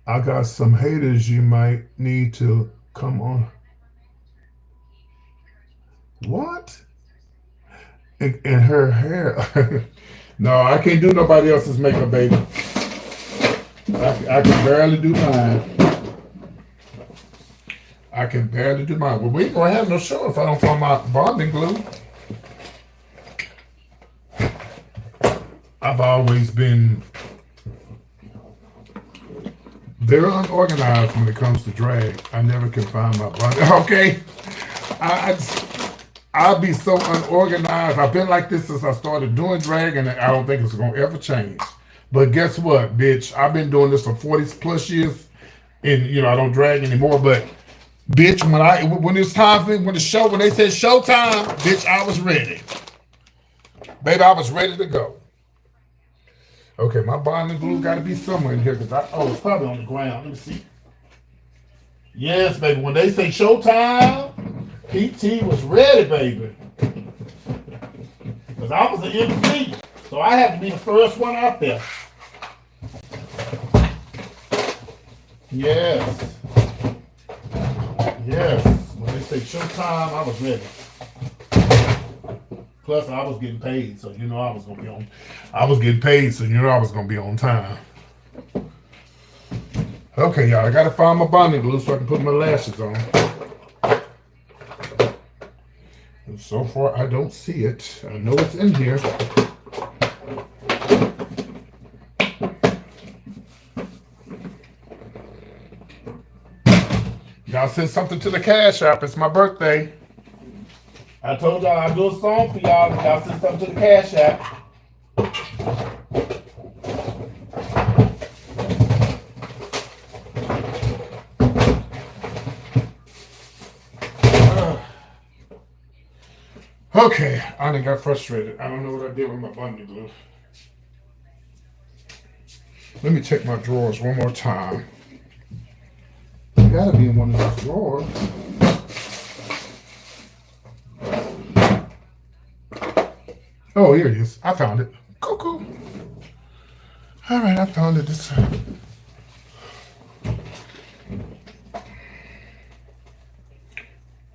I got some haters you might need to come on. What? In her hair. No, I can't do nobody else's makeup, baby. I can barely do mine. I can barely do mine. Well, we ain't gonna have no show if I don't find my bonding glue. I've always been very unorganized when it comes to drag. I never can find my bonding. Okay, I'll be so unorganized. I've been like this since I started doing drag, and I don't think it's gonna ever change. But guess what, bitch? I've been doing this for 40 plus years, and I don't drag anymore. But bitch, when it's time for when they said showtime, bitch, I was ready. Baby, I was ready to go. Okay, my bonding glue got to be somewhere in here because it's probably on the ground. Let me see. Yes, baby. When they say showtime, PT was ready, baby. Because I was an MC, so I had to be the first one out there. Yes. Yes. When they say showtime, I was ready. Plus, I was getting paid, so I was gonna be on. I was getting paid, so I was gonna be on time. Okay, y'all, I gotta find my bonding glue so I can put my lashes on. And so far, I don't see it. I know it's in here. Y'all send something to the Cash App. It's my birthday. I told y'all I'd do a song for y'all. Y'all send something to the Cash App. Okay, I done got frustrated. I don't know what I did with my bonding glue. Let me check my drawers one more time. It gotta be in one of those drawers. Oh, here it is. I found it. Cuckoo. All right, I found it.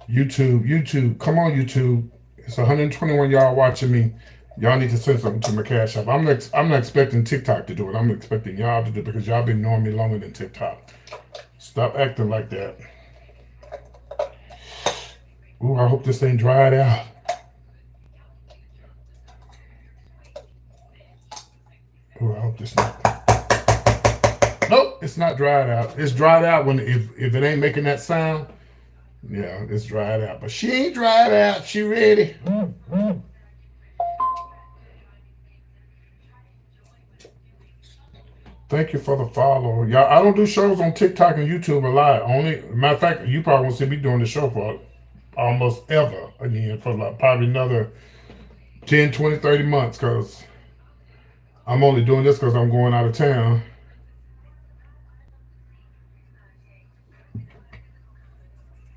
YouTube. Come on, YouTube. It's 121 y'all watching me. Y'all need to send something to my Cash App. I'm not expecting TikTok to do it. I'm expecting y'all to do it because y'all been knowing me longer than TikTok. Stop acting like that. Ooh, I hope this ain't dried out. Ooh, I hope this not. Nope, it's not dried out. It's dried out when if it ain't making that sound. Yeah, it's dried out. But she ain't dried out. She ready. Thank you for the follow. Y'all, I don't do shows on TikTok and YouTube a lot. Matter of fact, you probably won't see me doing the show for almost ever again for probably another 10, 20, 30 months because I'm only doing this because I'm going out of town.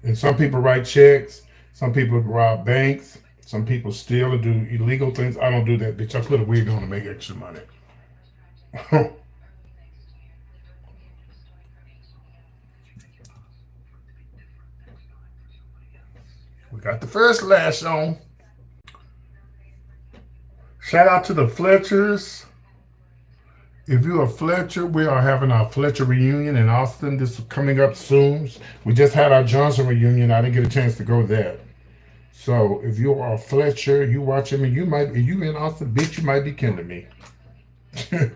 And some people write checks. Some people rob banks. Some people steal or do illegal things. I don't do that, bitch. I put a wig on to make extra money. We got the first lash on. Shout out to the Fletchers. If you're a Fletcher, we are having our Fletcher reunion in Austin. This is coming up soon. We just had our Johnson reunion. I didn't get a chance to go there. So if you are a Fletcher, you watching me, you in Austin, bitch, you might be kin to me. Did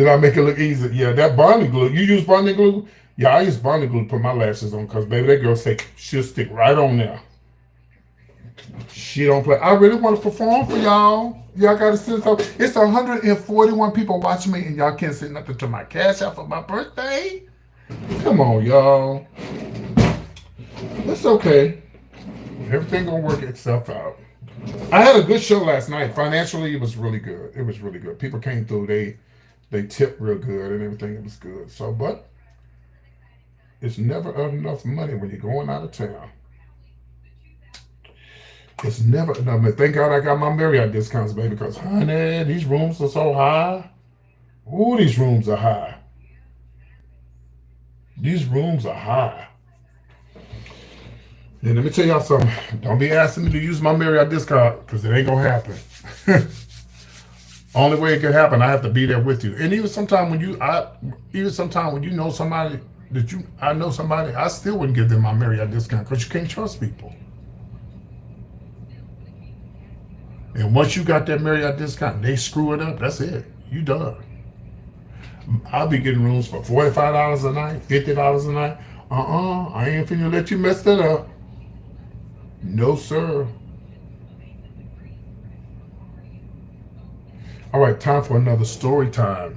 I make it look easy? Yeah, that bonding glue. You use bonding glue? Yeah, I use bonding glue to put my lashes on because, baby, that girl say she'll stick right on there. She don't play. I really want to perform for y'all. Y'all got to send something. It's 141 people watching me, and y'all can't send nothing to my Cash App for my birthday. Come on, y'all. It's okay. Everything gonna work itself out. I had a good show last night. Financially, it was really good. It was really good. People came through. They tipped real good and everything. It was good. So, but it's never enough money when you're going out of town. It's never enough. But thank God I got my Marriott discounts, baby, because honey, these rooms are so high. Ooh, these rooms are high. These rooms are high. And let me tell y'all something. Don't be asking me to use my Marriott discount because it ain't gonna happen. Only way it can happen, I have to be there with you. And even sometimes when you know somebody I know somebody, I still wouldn't give them my Marriott discount because you can't trust people. And once you got that Marriott discount, they screw it up. That's it. You done. I'll be getting rooms for $45 a night, $50 a night. I ain't finna let you mess that up. No, sir. All right, time for another story time.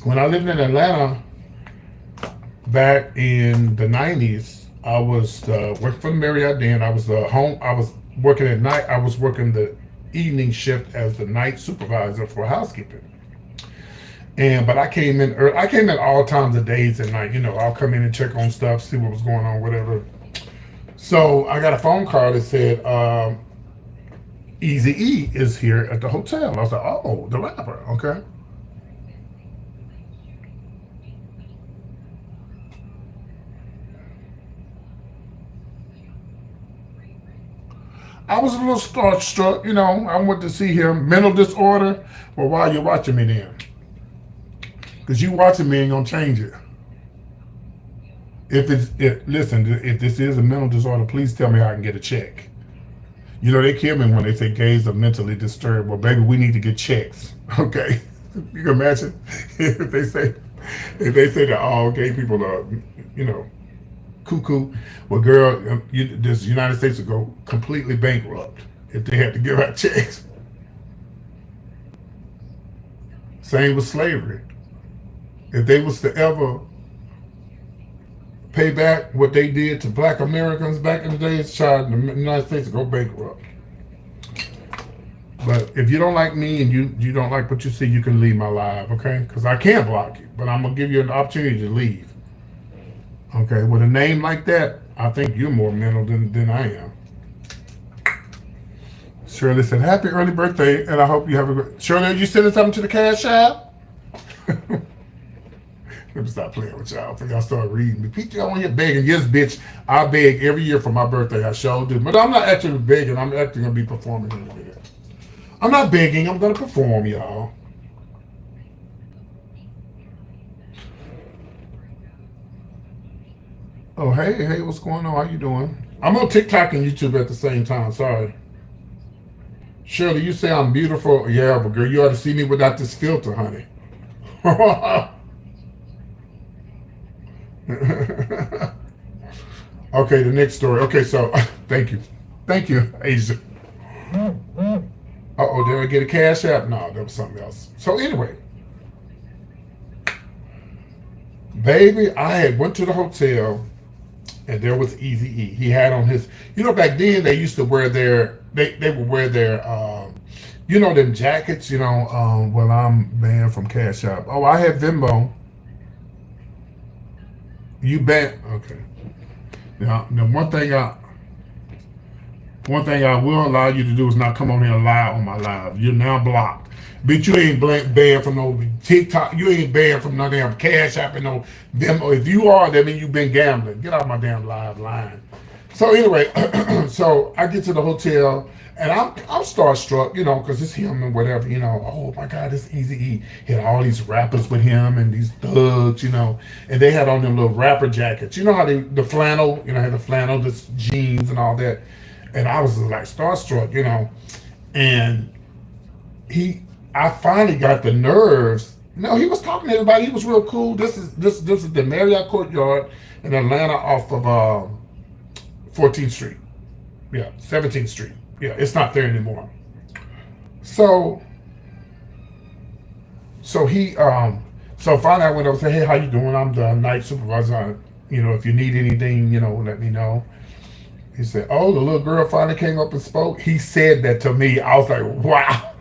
When I lived in Atlanta back in the 90s, I was working for the Marriott then. I was working at night. I was working the evening shift as the night supervisor for housekeeping. But I came in early. I came in all times of days and night. I'll come in and check on stuff, see what was going on, whatever. So I got a phone call that said, Easy-E is here at the hotel. I was like, oh, the rapper, okay. I was a little starstruck, I went to see him. Mental disorder. Well, why are you watching me then? Because you watching me ain't gonna change it. Listen, if this is a mental disorder, please tell me I can get a check. They kill me when they say gays are mentally disturbed. Well, baby, we need to get checks. Okay. You can imagine if they say that all gay people are, cuckoo. Well, girl, this United States would go completely bankrupt if they had to give out checks. Same with slavery. If they was to ever pay back what they did to black Americans back in the days, child, the United States would go bankrupt. But if you don't like me and you don't like what you see, you can leave my live, okay? Because I can't block you, but I'm going to give you an opportunity to leave. Okay, with a name like that, I think you're more mental than I am. Shirley said, happy early birthday, and I hope you have a good... Shirley, are you sending something to the cash app? Let me stop playing with y'all before y'all start reading me. Pete, y'all on here begging. Yes, bitch, I beg every year for my birthday. I sure do. But I'm not actually begging. I'm actually going to be performing in a minute. I'm not begging. I'm going to perform, y'all. Oh, hey, what's going on? How you doing? I'm on TikTok and YouTube at the same time. Sorry. Shirley, you say I'm beautiful. Yeah, but girl, you ought to see me without this filter, honey. Okay, the next story. Okay, so thank you, Asia. Did I get a cash app? No, that was something else. So anyway, baby, I had went to the hotel, and there was Eazy-E. He had on his, back then they used to wear they would wear their, them jackets. Well, I'm banned from Cash App. Oh, I had Venmo. You bet. Okay. Now one thing I will allow you to do is not come on here and lie on my live. You're now blocked. Bitch, you ain't banned from no TikTok. You ain't banned from no damn Cash App and no Venmo. If you are, that means you've been gambling. Get out my damn live line. So anyway, so I get to the hotel. And I'm starstruck, because it's him and whatever, oh my God, it's Eazy-E. He had all these rappers with him and these thugs, and they had on them little rapper jackets. You know how the flannel, had the flannel, the jeans and all that. And I was like starstruck, and I finally got the nerves. He was talking to everybody. He was real cool. This is the Marriott Courtyard in Atlanta off of 14th Street. Yeah, 17th Street. Yeah, it's not there anymore. So finally I went over and said, hey, how you doing? I'm the night supervisor. If you need anything, let me know. He said, oh, the little girl finally came up and spoke. He said that to me. I was like, wow.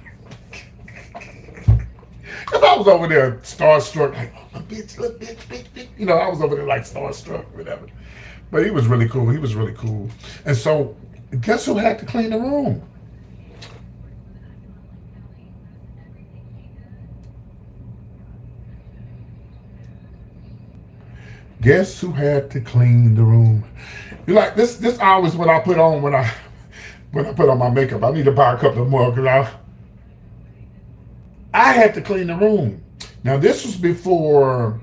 Because I was over there starstruck, like, oh, my bitch, look, bitch. You know, I was over there like starstruck, whatever. But he was really cool. He was really cool. And so, guess who had to clean the room? Guess who had to clean the room? You're like, this always what I put on when I put on my makeup. I need to buy a couple of more because I had to clean the room. Now this was before,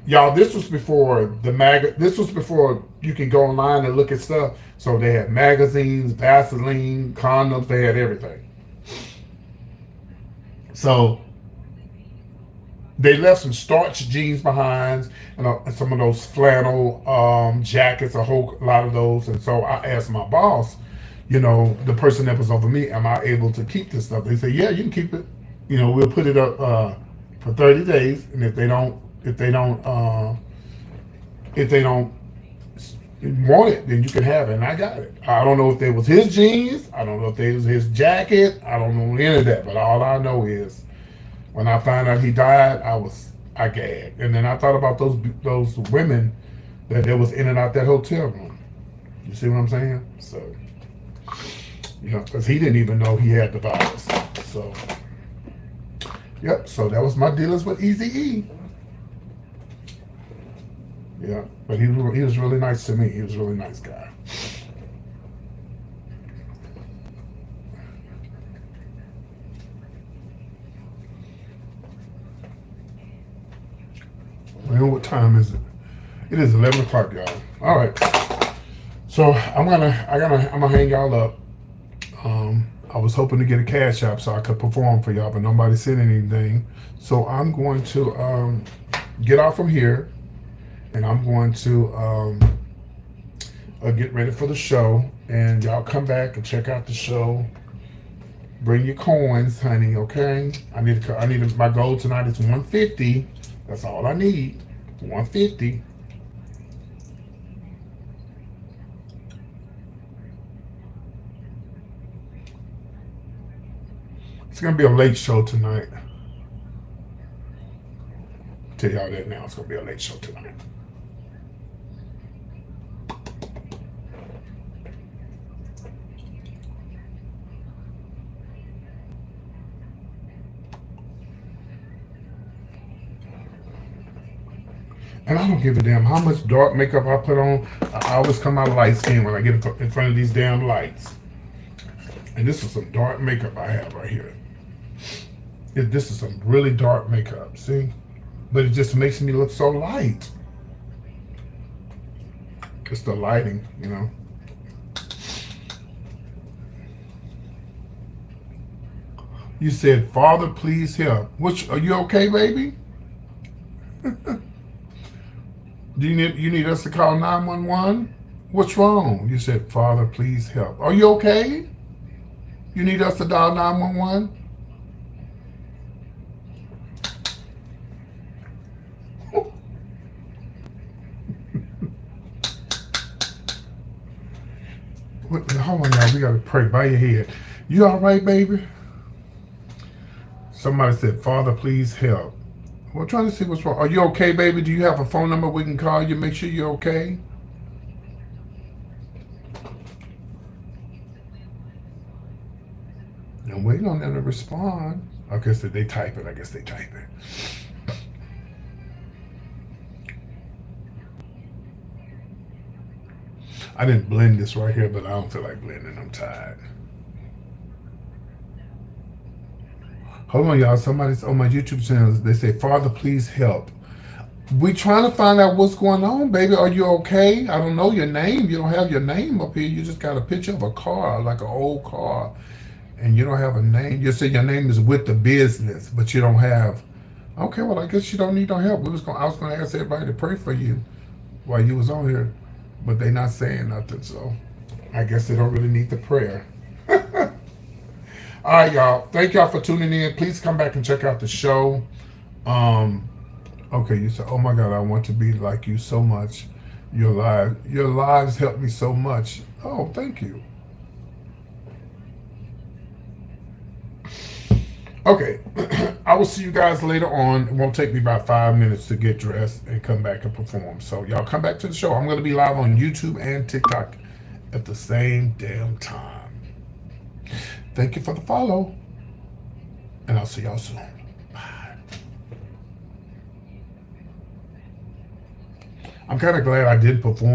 y'all. This was before This was before you can go online and look at stuff. So they had magazines, Vaseline, condoms. They had everything. So they left some starch jeans behind and some of those flannel jackets, a whole lot of those. And so I asked my boss, you know, the person that was over me, am I able to keep this stuff? They said, yeah, you can keep it. You know, we'll put it up for 30 days, and if they don't want it, then you can have it. And I got it. I don't know if it was his jeans. I don't know if it was his jacket. I don't know any of that. But all I know is, when I found out he died, I gagged. And then I thought about those women that was in and out that hotel room. You see what I'm saying? So, you know, because he didn't even know he had the virus. So, yep. So that was my dealings with Eazy-E. Yeah, but he was really nice to me. He was a really nice guy. Well, what time is it? It is 11 o'clock, y'all. All right. So I'm gonna hang y'all up. I was hoping to get a cash app so I could perform for y'all, but nobody said anything. So I'm going to get off from here, and I'm going to get ready for the show. And y'all come back and check out the show. Bring your coins, honey. Okay. I need my goal tonight is 150. That's all I need. 150. It's gonna be a late show tonight. I'll tell y'all that now. It's gonna be a late show tonight. And I don't give a damn how much dark makeup I put on. I always come out light skin when I get in front of these damn lights. And this is some dark makeup I have right here. This is some really dark makeup, see? But it just makes me look so light. It's the lighting, you know. You said, Father, please help. Are you okay, baby? Do you need us to call 911? What's wrong? You said, Father, please help. Are you okay? You need us to dial 911? Hold on, y'all. We got to pray. Bow your head. You all right, baby? Somebody said, Father, please help. We're trying to see what's wrong. Are you okay, baby? Do you have a phone number we can call you? Make sure you're okay. I'm waiting on them to respond. I guess they type it. I didn't blend this right here, but I don't feel like blending. I'm tired. Hold on, y'all. Somebody's on my YouTube channel. They say, Father, please help. We trying to find out what's going on, baby. Are you okay? I don't know your name. You don't have your name up here. You just got a picture of a car, like an old car. And you don't have a name. You say your name is with the business, but you don't have. Okay, well, I guess you don't need no help. I was going to ask everybody to pray for you while you was on here. But they not saying nothing, so I guess they don't really need the prayer. All right, y'all. Thank y'all for tuning in. Please come back and check out the show. Okay, you said, oh my God, I want to be like you so much. Your lives help me so much. Oh, thank you. Okay, I will see you guys later on. It won't take me about 5 minutes to get dressed and come back and perform. So y'all come back to the show. I'm going to be live on YouTube and TikTok at the same damn time. Thank you for the follow, and I'll see y'all soon. Bye. I'm kind of glad I did perform.